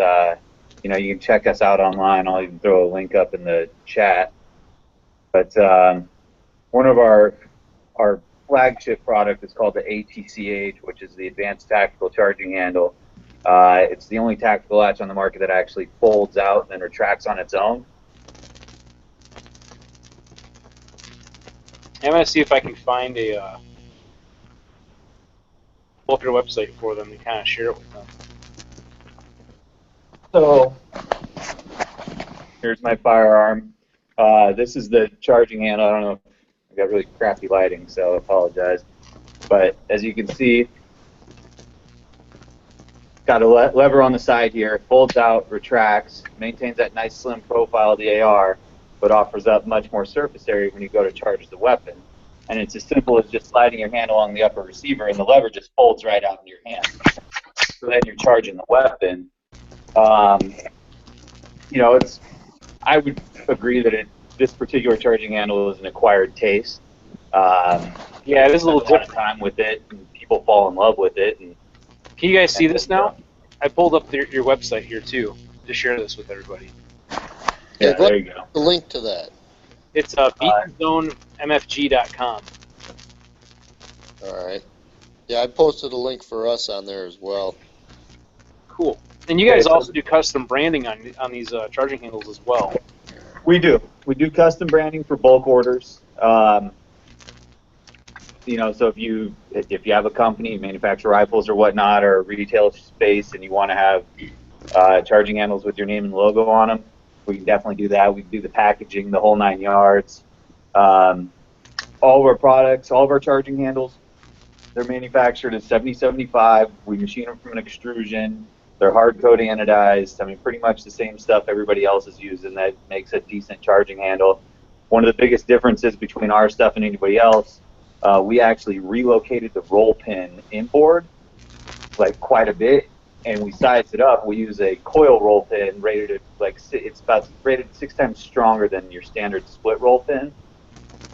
you can check us out online. I'll even throw a link up in the chat. But one of our flagship product is called the ATCH, which is the Advanced Tactical Charging Handle. It's the only tactical latch on the market that actually folds out and then retracts on its own. I'm going to see if I can find pull up your website for them and kind of share it with them. So here's my firearm. This is the charging handle. I don't know if I got really crappy lighting, so I apologize. But as you can see, got a lever on the side here. Folds out, retracts, maintains that nice slim profile of the AR, but offers up much more surface area when you go to charge the weapon. And it's as simple as just sliding your hand along the upper receiver, and the lever just folds right out in your hand. So then you're charging the weapon. I would agree that this particular charging handle is an acquired taste. Yeah, it is a little different time with it, and people fall in love with it. And can you guys see this now? I pulled up your website here too to share this with everybody. Yeah, there you go. The link to that. It's BeatonZoneMFG.com. All right. Yeah, I posted a link for us on there as well. Cool. And you guys also do custom branding on these charging handles as well. We do. We do custom branding for bulk orders. So if you have a company, you manufacture rifles or whatnot, or a retail space, and you want to have charging handles with your name and logo on them, we can definitely do that. We can do the packaging, the whole 9 yards. All of our products, all of our charging handles, they're manufactured at 7075. We machine them from an extrusion. They're hard coat anodized. I mean, pretty much the same stuff everybody else is using that makes a decent charging handle. One of the biggest differences between our stuff and anybody else, we actually relocated the roll pin inboard like quite a bit, and we sized it up. We use a coil roll pin rated at it's about rated 6 times stronger than your standard split roll pin.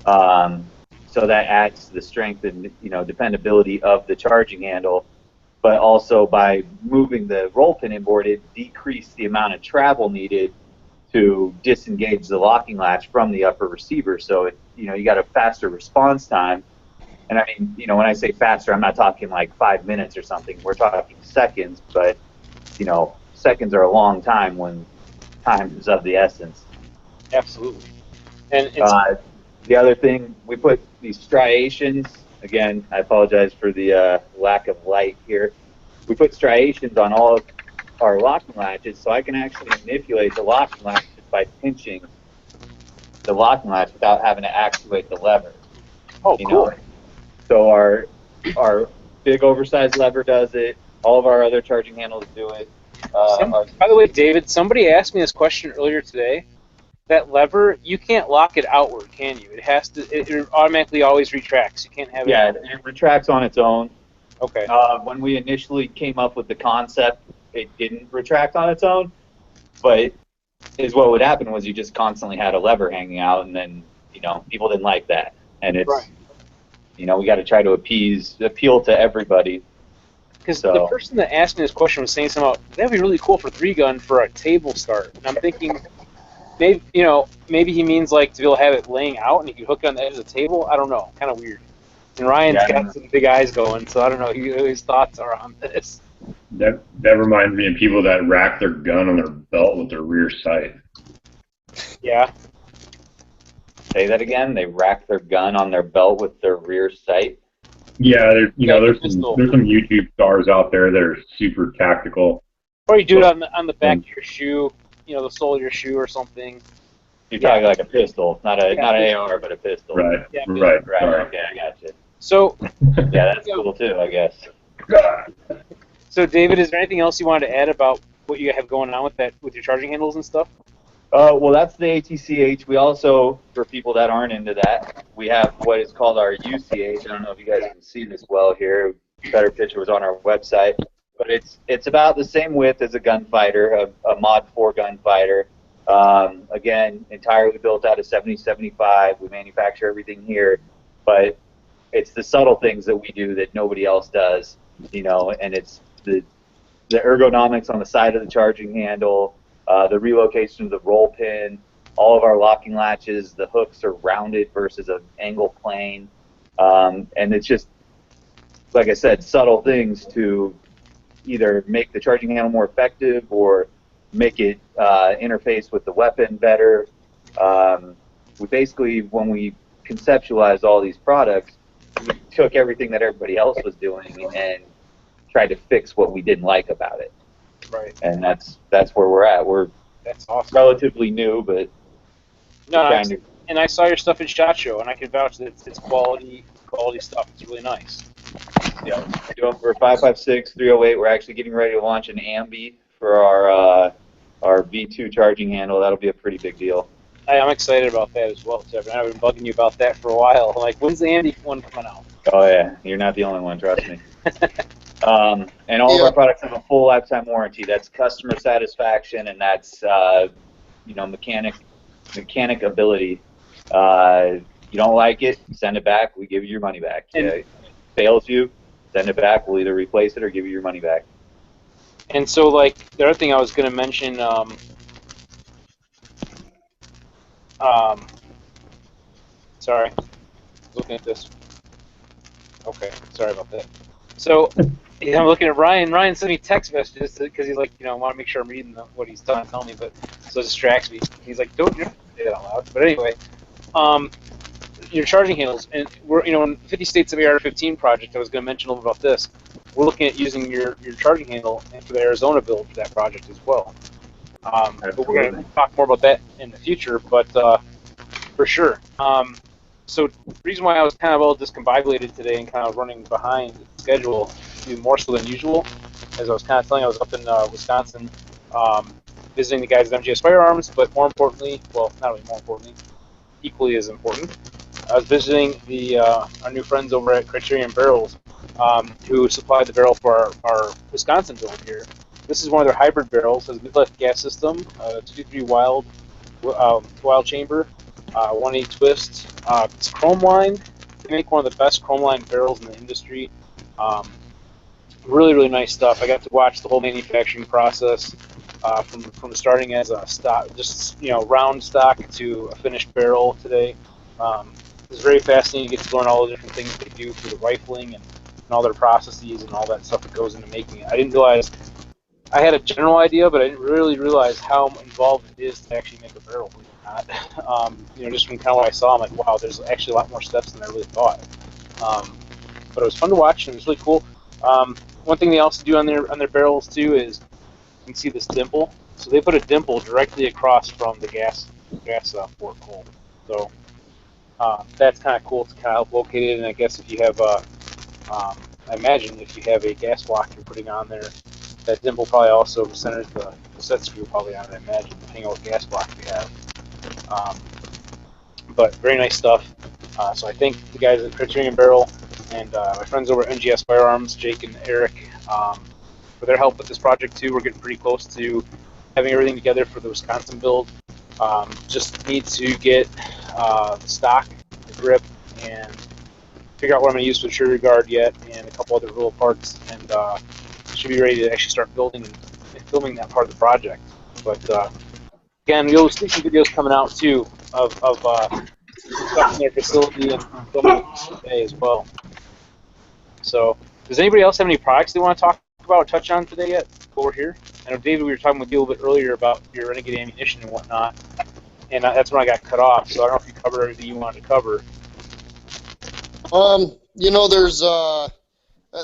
So that adds to the strength and dependability of the charging handle. But also by moving the roll pin inboard, it decreased the amount of travel needed to disengage the locking latch from the upper receiver. So you got a faster response time. And I mean, when I say faster, I'm not talking like 5 minutes or something. We're talking seconds, but seconds are a long time when time is of the essence. Absolutely. And the other thing, we put these striations. Again, I apologize for the lack of light here. We put striations on all of our locking latches, so I can actually manipulate the locking latch just by pinching the locking latch without having to actuate the lever. oh, cool. So our big oversized lever does it. All of our other charging handles do it. By the way, David, somebody asked me this question earlier today. That lever, you can't lock it outward, can you? It has to. It automatically always retracts. You can't have it. Yeah, it retracts on its own. Okay. When we initially came up with the concept, it didn't retract on its own, but what would happen was you just constantly had a lever hanging out, and then people didn't like that, and it's right. we got to try to appeal to everybody. Because the person that asked me this question was saying something about that'd be really cool for 3-gun for a table start, and I'm thinking. Maybe he means like to be able to have it laying out and you can hook it on the edge of the table. I don't know, kind of weird. And Ryan's got some big eyes going, so I don't know what his thoughts are on this. That reminds me of people that rack their gun on their belt with their rear sight. Yeah. Say that again. They rack their gun on their belt with their rear sight. Yeah, there's some YouTube stars out there that are super tactical. Or you do it on the back of your shoe. The sole of your shoe or something. You're talking like a pistol, not an AR, but a pistol. Right. Yeah, right. Okay, I got you. So. Yeah, that's cool too, I guess. So, David, is there anything else you wanted to add about what you have going on with your charging handles and stuff? Well, that's the ATCH. We also, for people that aren't into that, we have what is called our UCH. I don't know if you guys can see this well here. Better picture was on our website. But it's about the same width as a gunfighter, a Mod 4 gunfighter. Again, entirely built out of 7075. We manufacture everything here, but it's the subtle things that we do that nobody else does, and it's the ergonomics on the side of the charging handle, the relocation of the roll pin, all of our locking latches, the hooks are rounded versus an angle plane, and it's just, like I said, subtle things to either make the charging handle more effective or make it interface with the weapon better. We basically, when we conceptualized all these products, we took everything that everybody else was doing and tried to fix what we didn't like about it. Right. And that's where we're at. That's awesome. Relatively new, but and I saw your stuff at SHOT Show, and I can vouch that it's quality stuff. It's really nice. Yeah, we're 5.56, 308. We're actually getting ready to launch an Ambi for our V2 charging handle. That'll be a pretty big deal. I'm excited about that as well, Kevin. I've been bugging you about that for a while. I'm like, when's the Ambi one coming out? Oh yeah, you're not the only one, trust me. And all of our products have a full lifetime warranty. That's customer satisfaction, and that's mechanic ability. You don't like it, send it back. We give you your money back. Fails you, send it back. We'll either replace it or give you your money back. And so, like, the other thing I was going to mention, sorry, I was looking at this. Okay, sorry about that. So, I'm looking at Ryan. Ryan sent me text messages because he's like, I want to make sure I'm reading what he's telling me, but so it distracts me. He's like, don't say that out loud. But anyway, your charging handles, and we're, in 50 States of AR-15 project, I was going to mention a little about this. We're looking at using your charging handle for the Arizona build for that project as well. But we're going to talk more about that in the future, but for sure. So the reason why I was kind of all discombobulated today and kind of running behind schedule, even more so than usual, as I was kind of telling you, I was up in Wisconsin visiting the guys at MGS Firearms, but more importantly, well, not really more importantly, equally as important, I was visiting our new friends over at Criterion Barrels, who supplied the barrel for our Wisconsin build here. This is one of their hybrid barrels. Has a mid-life gas system, 223 wild chamber, 180 twist. It's chrome lined. They make one of the best chrome lined barrels in the industry. Really, really nice stuff. I got to watch the whole manufacturing process. from starting as a stock, just round stock to a finished barrel today. It's very fascinating to get to learn all the different things they do for the rifling and all their processes and all that stuff that goes into making it. I didn't realize. I had a general idea, but I didn't really realize how involved it is to actually make a barrel. Believe it or not. Just from kind of what I saw, I'm like, wow, there's actually a lot more steps than I really thought. But it was fun to watch, and it was really cool. One thing they also do on their barrels too is you can see this dimple. So they put a dimple directly across from the gas port hole. So that's kind of cool to kind of help locate it. And I guess if you have, I imagine if you have a gas block you're putting on there, that dimple probably also centers the set screw probably on it, I imagine, depending on what gas block you have. But very nice stuff. So I thank the guys at Criterion Barrel and my friends over at NGS Firearms, Jake and Eric, for their help with this project too. We're getting pretty close to having everything together for the Wisconsin build. Just need to get the stock, the grip, and figure out what I'm going to use for the trigger guard yet, and a couple other little parts, and should be ready to actually start building and filming that part of the project. But again, you'll see some videos coming out too of stuff in their facility and filming today as well. So, does anybody else have any products they want to talk about or touch on today yet? Over here, I know David, we were talking with you a little bit earlier about your Renegade ammunition and whatnot, and that's when I got cut off. So I don't know if you covered everything you wanted to cover.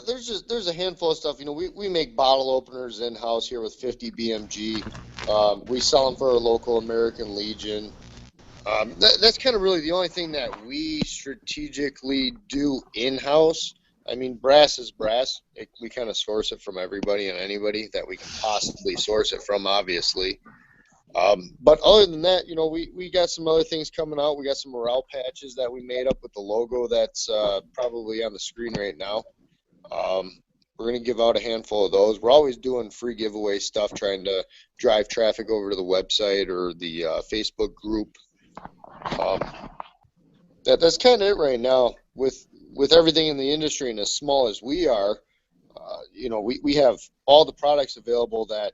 There's a handful of stuff. We make bottle openers in house here with 50 BMG. We sell them for our local American Legion. That's kind of really the only thing that we strategically do in house. I mean, brass is brass. We kind of source it from everybody and anybody that we can possibly source it from, obviously. But other than that, we got some other things coming out. We got some morale patches that we made up with the logo that's probably on the screen right now. We're going to give out a handful of those. We're always doing free giveaway stuff, trying to drive traffic over to the website or the Facebook group. That's kind of it right now. With everything in the industry and as small as we are, we have all the products available that,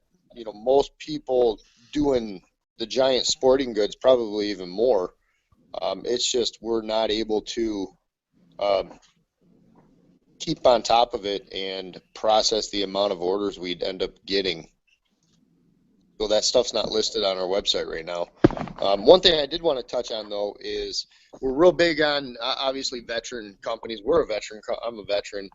most people doing the giant sporting goods, probably even more. It's just we're not able to keep on top of it and process the amount of orders we'd end up getting. So that stuff's not listed on our website right now. One thing I did want to touch on, though, is we're real big on, obviously, veteran companies. We're a veteran. I'm a veteran,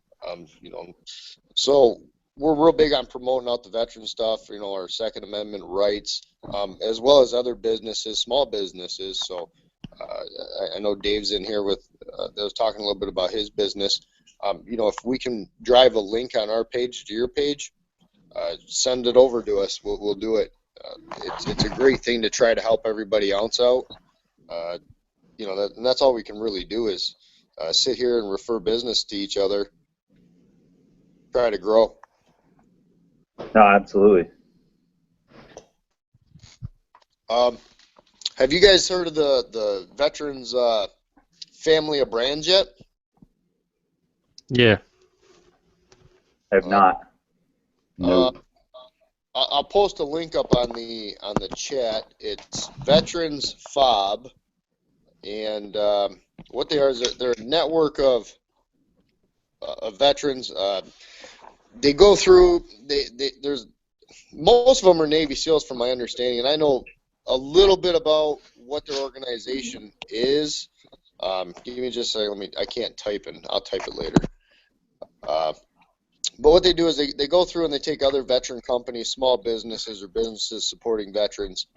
So we're real big on promoting out the veteran stuff, our Second Amendment rights, as well as other businesses, small businesses. So I know Dave's in here that was talking a little bit about his business. If we can drive a link on our page to your page, send it over to us. We'll do it. It's a great thing to try to help everybody else out. And that's all we can really do is sit here and refer business to each other, try to grow. No, absolutely. Have you guys heard of the Veterans family of brands yet? Yeah. I have not. No. I'll post a link up on the chat. It's Veterans Fob, and what they are is they're a network of veterans. They go through. There's most of them are Navy SEALs, from my understanding, and I know a little bit about what their organization is. Give me just a second. I can't type, and I'll type it later. But what they do is they go through and they take other veteran companies, small businesses or businesses supporting veterans.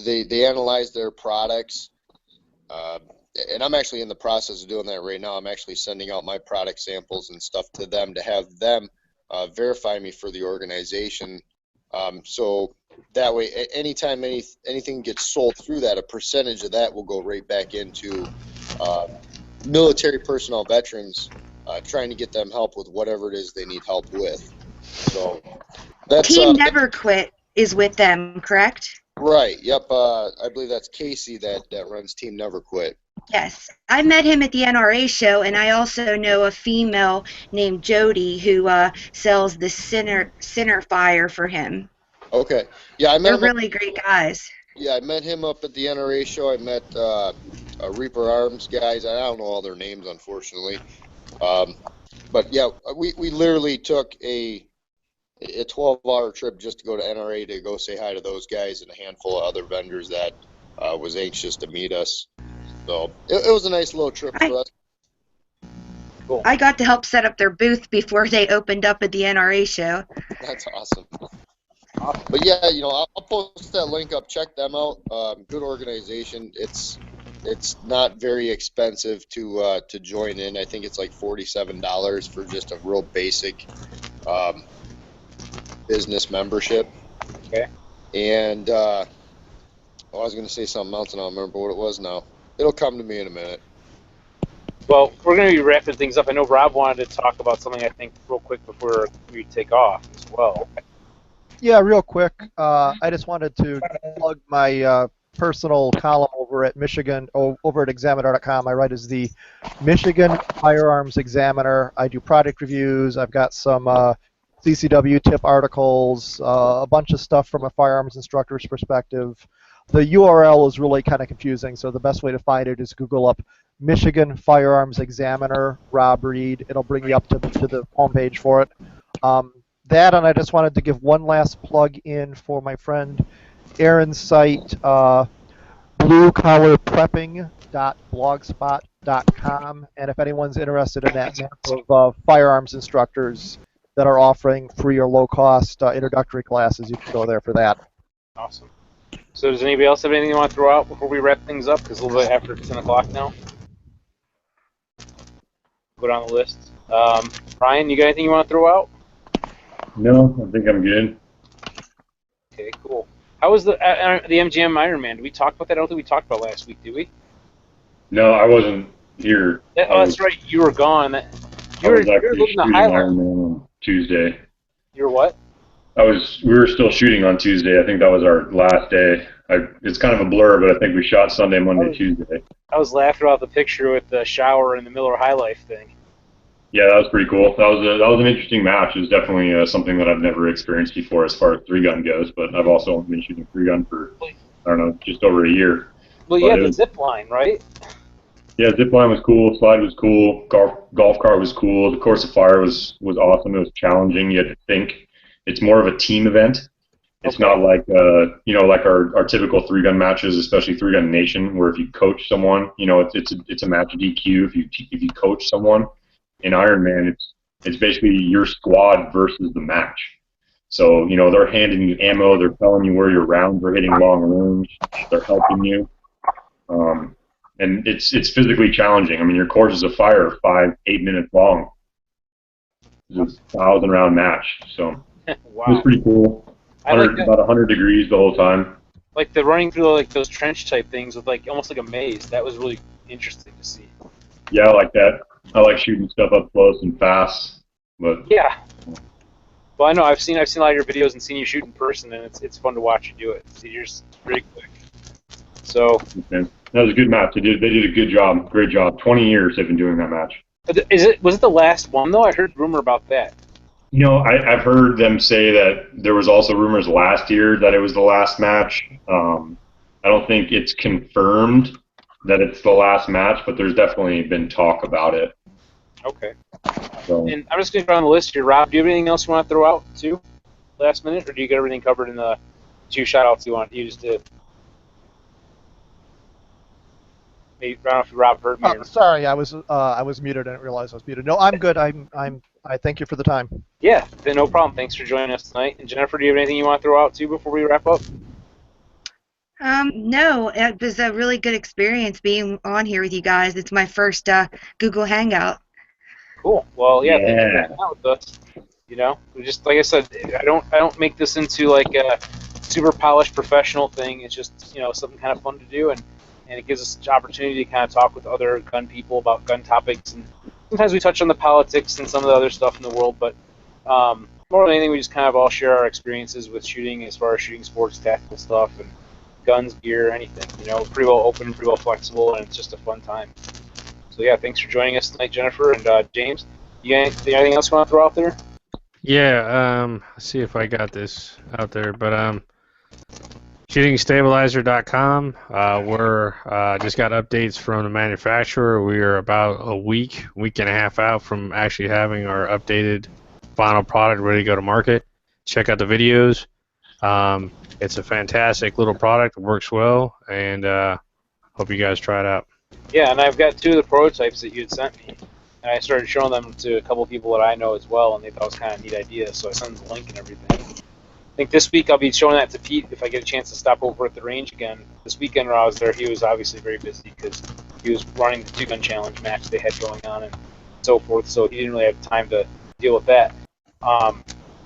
They analyze their products. And I'm actually in the process of doing that right now. I'm actually sending out my product samples and stuff to them to have them verify me for the organization. So that way, anytime anything gets sold through that, a percentage of that will go right back into military personnel veterans, trying to get them help with whatever it is they need help with. So that's Team Never Quit is with them, correct? Right. Yep. I believe that's Casey that runs Team Never Quit. Yes. I met him at the NRA show, and I also know a female named Jody who sells the Center Fire for him. Okay. Yeah, I met They're him. really great guys. Yeah, I met him up at the NRA show. I met Reaper Arms guys. I don't know all their names, unfortunately. But yeah, we literally took a 12-hour trip just to go to NRA to go say hi to those guys and a handful of other vendors that was anxious to meet us. So it was a nice little trip for us. Cool. I got to help set up their booth before they opened up at the NRA show. That's awesome. But yeah, you know, I'll post that link up. Check them out. Good organization. It's not very expensive to join in. I think it's like $47 for just a real basic business membership. Okay. And I was going to say something else, and I don't remember what it was now. It'll come to me in a minute. Well, we're going to be wrapping things up. I know Rob wanted to talk about something, I think, real quick before we take off as well. Yeah, real quick. I just wanted to plug my personal column over at over at Examiner.com. I write as the Michigan Firearms Examiner. I do product reviews. I've got some CCW tip articles, a bunch of stuff from a firearms instructor's perspective. The URL is really kind of confusing, so the best way to find it is Google up Michigan Firearms Examiner, Rob Reed. It'll bring you up to the homepage for it. That, and I just wanted to give one last plug in for my friend Aaron's site, bluecollarprepping.blogspot.com, and if anyone's interested in that map of firearms instructors that are offering free or low-cost introductory classes, you can go there for that. Awesome. So does anybody else have anything you want to throw out before we wrap things up? Because it's a little bit after 10 o'clock now. Go down the list. Ryan, you got anything you want to throw out? No, I think I'm good. Okay, cool. How was the MGM Ironman? Did we talk about that? I don't think we talked about last week, did we? No, I wasn't here. That's right. You were gone. I was actually shooting Ironman on Tuesday. You were what? We were still shooting on Tuesday. I think that was our last day. It's kind of a blur, but I think we shot Sunday, Monday, Tuesday. I was laughing about the picture with the shower and the Miller High Life thing. Yeah, that was pretty cool. That was an interesting match. It was definitely something that I've never experienced before as far as 3-gun goes, but I've also only been shooting 3-gun for, I don't know, just over a year. Well, you had the zip line, right? Yeah, zip line was cool, slide was cool, golf cart was cool, the course of fire was awesome. It was challenging. You had to think. It's more of a team event. It's not like like our typical 3-gun matches, especially 3-Gun Nation, where if you coach someone, it's a match DQ. If you coach someone. In Ironman, it's basically your squad versus the match. So, they're handing you ammo, they're telling you where your rounds are hitting long range, they're helping you. And it's physically challenging. I mean, your courses of fire are 5-8 minutes long. It's a 1,000-round match. So Wow. It was pretty cool. About 100 degrees the whole time. Like the running through like those trench type things with like almost like a maze. That was really interesting to see. Yeah, I like that. I like shooting stuff up close and fast. But yeah. Well, I know I've seen a lot of your videos and seen you shoot in person, and it's fun to watch you do it. You're just pretty quick. So that was a good match. They did a good job, great job. 20 years they've been doing that match. Was it the last one though? I heard rumor about that. I've heard them say that there was also rumors last year that it was the last match. I don't think it's confirmed that it's the last match, but there's definitely been talk about it. Okay. So. And I'm just going to go on the list here. Rob, do you have anything else you want to throw out, too, last minute? Or do you get everything covered in the 2 shout-outs you just did? Maybe, I don't know if Rob heard me. Sorry, I was muted. I didn't realize I was muted. No, I'm good. I thank you for the time. Yeah, then no problem. Thanks for joining us tonight. And Jennifer, do you have anything you want to throw out, too, before we wrap up? No, it was a really good experience being on here with you guys. It's my first Google Hangout. Cool. Well, yeah. Thanks for hanging out with us. We just like I said, I don't make this into like a super polished professional thing. It's just something kind of fun to do, and it gives us an opportunity to kind of talk with other gun people about gun topics. And sometimes we touch on the politics and some of the other stuff in the world, but more than anything, we just kind of all share our experiences with shooting, as far as shooting sports, tactical stuff, and guns, gear, anything. Pretty well open, pretty well flexible, and it's just a fun time. So yeah, thanks for joining us tonight, Jennifer and James. You got anything else you want to throw out there? Yeah, let's see if I got this out there, but shootingstabilizer.com. We're just got updates from the manufacturer. We are about a week and a half out from actually having our updated final product ready to go to market. Check out the videos. It's a fantastic little product. It works well, and hope you guys try it out. Yeah, and I've got 2 of the prototypes that you had sent me, and I started showing them to a couple of people that I know as well, and they thought it was kind of a neat idea, so I sent them the link and everything. I think this week I'll be showing that to Pete if I get a chance to stop over at the range again. This weekend when I was there, he was obviously very busy because he was running the 2-gun challenge match they had going on and so forth, so he didn't really have time to deal with that,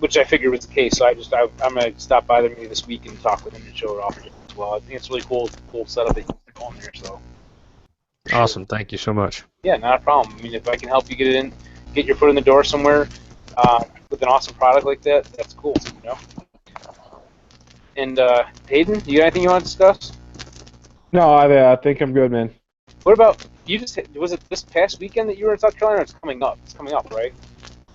which I figured was the case. So I'm going to stop by there maybe this week and talk with him and show it off as well. I think it's really cool setup that he's going there. So awesome, thank you so much. Yeah, not a problem. I mean, if I can help you get your foot in the door somewhere with an awesome product like that, that's cool. You know. And Hayden, you got anything you want to discuss? No, I think I'm good, man. What about was it this past weekend that you were in South Carolina? Or it's coming up. It's coming up, right?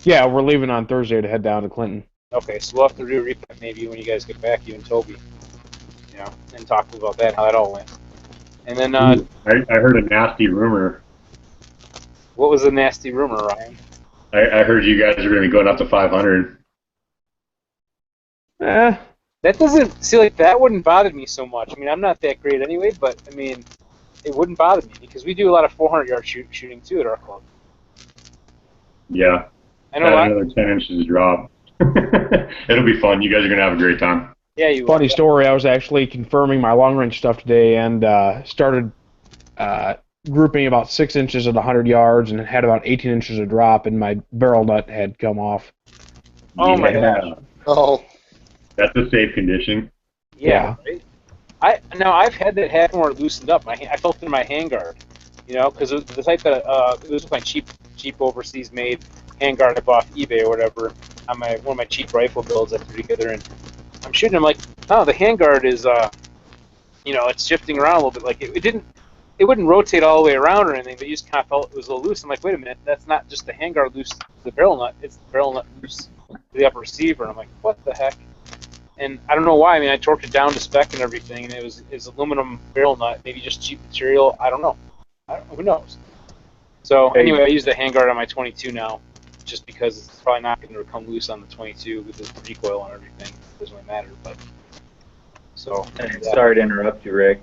Yeah, we're leaving on Thursday to head down to Clinton. Okay, so we'll have to do a recap maybe when you guys get back, you and Toby, you know, and talk about that, how that all went. And then I heard a nasty rumor. What was the nasty rumor, Ryan? I heard you guys are going to be going up to 500. That doesn't see like that wouldn't bother me so much. I mean, I'm not that great anyway, but I mean, it wouldn't bother me because we do a lot of 400-yard shooting too at our club. Yeah. I know. Another 10 inches of drop. It'll be fun. You guys are going to have a great time. Yeah, you. Funny story. I was actually confirming my long range stuff today and started grouping about 6 inches at 100 yards and had about 18 inches of drop, and my barrel nut had come off. Oh my gosh. Oh. That's a safe condition. Yeah. Right? I've had that happen where it loosened up. I felt it in my handguard, you know, because the type that it was my cheap overseas made handguard I bought off eBay or whatever on one of my cheap rifle builds I threw together, and I'm shooting. I'm like, oh, the handguard is you know, it's shifting around a little bit. Like it wouldn't rotate all the way around or anything, but you just kind of felt it was a little loose. I'm like, wait a minute, that's not just the handguard loose to the barrel nut, it's the barrel nut loose to the upper receiver. And I'm like, what the heck? And I don't know why. I mean, I torqued it down to spec and everything, and it's aluminum barrel nut, maybe just cheap material. I don't know. Who knows? So anyway, I use the handguard on my 22 now, just because it's probably not going to come loose on the 22 with the recoil and everything. It doesn't really matter, but so. Sorry to interrupt you, Rick.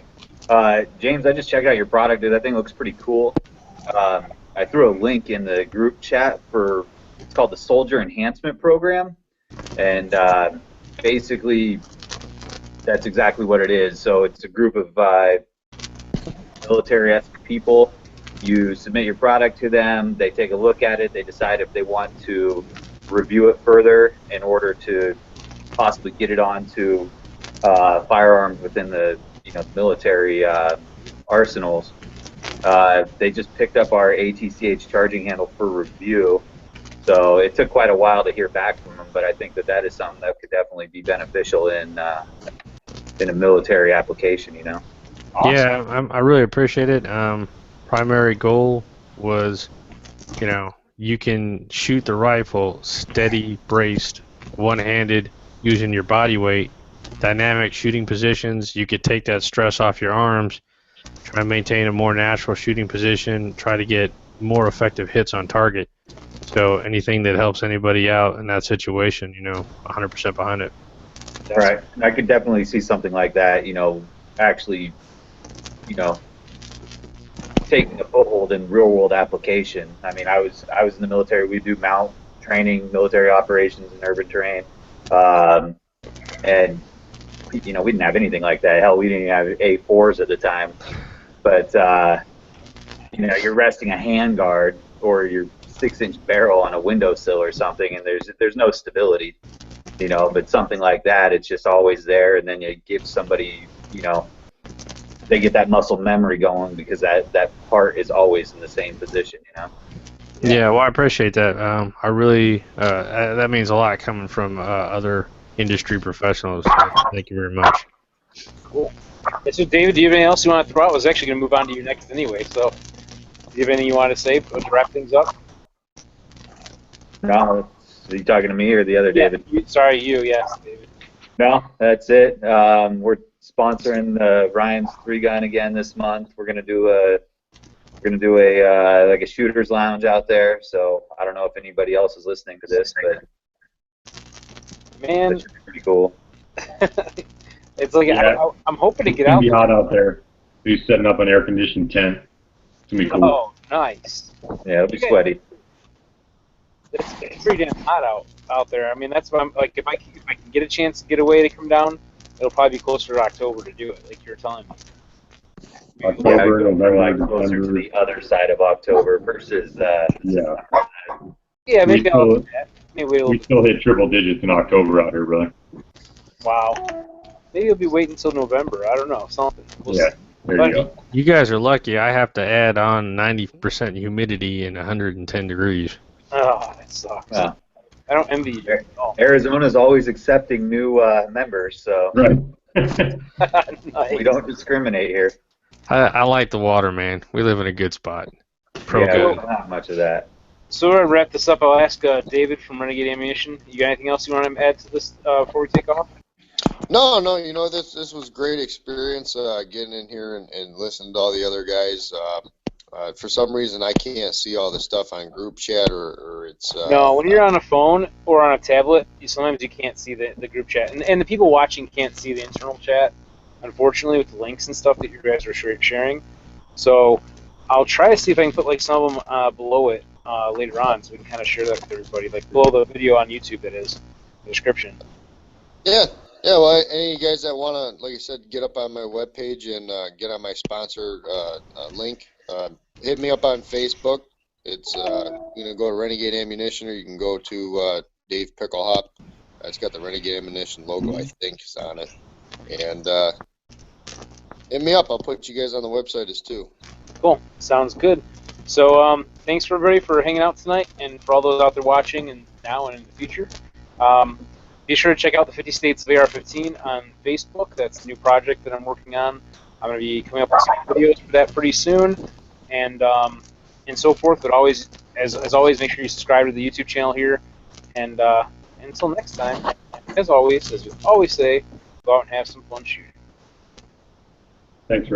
James, I just checked out your product. That thing looks pretty cool. I threw a link in the group chat for it's called the Soldier Enhancement Program, and basically that's exactly what it is. So it's a group of military-esque people. You submit your product to them. They take a look at it. They decide if they want to review it further in order to possibly get it onto firearms within the military arsenals. They just picked up our ATCH charging handle for review. So it took quite a while to hear back from them, but I think that is something that could definitely be beneficial in a military application, you know. Awesome. Yeah, I really appreciate it. Primary goal was, you can shoot the rifle steady, braced, one-handed, using your body weight, dynamic shooting positions. You could take that stress off your arms, try to maintain a more natural shooting position, try to get more effective hits on target. So anything that helps anybody out in that situation, 100% behind it. Right. I could definitely see something like that, actually, taking a foothold in real-world application. I mean, I was in the military. We do mount training, military operations in urban terrain, and we didn't have anything like that. Hell, we didn't even have A4s at the time. But you're resting a handguard or your 6-inch barrel on a windowsill or something, and there's no stability, but something like that, it's just always there, and then you give somebody, they get that muscle memory going because that part is always in the same position, Yeah, well, I appreciate that. I really, that means a lot coming from other industry professionals. So thank you very much. Cool. Yeah, so David, do you have anything else you want to throw out? I was actually going to move on to you next anyway, so do you have anything you want to say to wrap things up? No, Are you talking to me or the other David? Sorry, you. Yes, David. No, that's it. We're sponsoring Ryan's 3-gun again this month. We're gonna do a like a shooter's lounge out there. So I don't know if anybody else is listening to this, but man, that should be pretty cool. It's like I'm hoping to get It's out. gonna be hot out there. He's setting up an air-conditioned tent. It's gonna be cool. Oh, nice. Yeah, it'll be sweaty. It's pretty damn hot out there. I mean, that's why I'm like, if I can get a chance to get away to come down, it'll probably be closer to October to do it, like you were telling me. October, Yeah, November, like closer to the other side of October versus Yeah, maybe I'll do that. We still hit triple digits in October out here, brother. Wow. Maybe you'll be waiting until November. I don't know. Something. We'll see. There you go. You guys are lucky. I have to add on 90% humidity and 110 degrees. Oh, that sucks. Yeah. I don't envy you at all. Arizona's always accepting new members, so Right. Nice. we don't discriminate here. I like the water, man. We live in a good spot. Pro Yeah, good. not much of that. So to wrap this up, I'll ask David from Renegade Ammunition. You got anything else you want to add to this before we take off? No, this was a great experience getting in here and listening to all the other guys. For some reason, I can't see all the stuff on group chat or it's... No, when you're on a phone or on a tablet, sometimes you can't see the group chat. And the people watching can't see the internal chat, unfortunately, with the links and stuff that you guys are sharing. So I'll try to see if I can put like some of them below it later on so we can kind of share that with everybody, like below the video on YouTube, that is, the description. Yeah, well, any of you guys that want to, like I said, get up on my webpage and get on my sponsor link, hit me up on Facebook. It's, go to Renegade Ammunition, or you can go to Dave Picklehop. It's got the Renegade Ammunition logo, I think, is on it. And hit me up. I'll put you guys on the website as too. Cool. Sounds good. So thanks for everybody for hanging out tonight, and for all those out there watching and now and in the future. Be sure to check out the 50 States of AR-15 on Facebook. That's a new project that I'm working on. I'm going to be coming up with some videos for that pretty soon, and so forth. But always, as always, make sure you subscribe to the YouTube channel here. And until next time, as always, as we always say, go out and have some fun shooting. Thanks,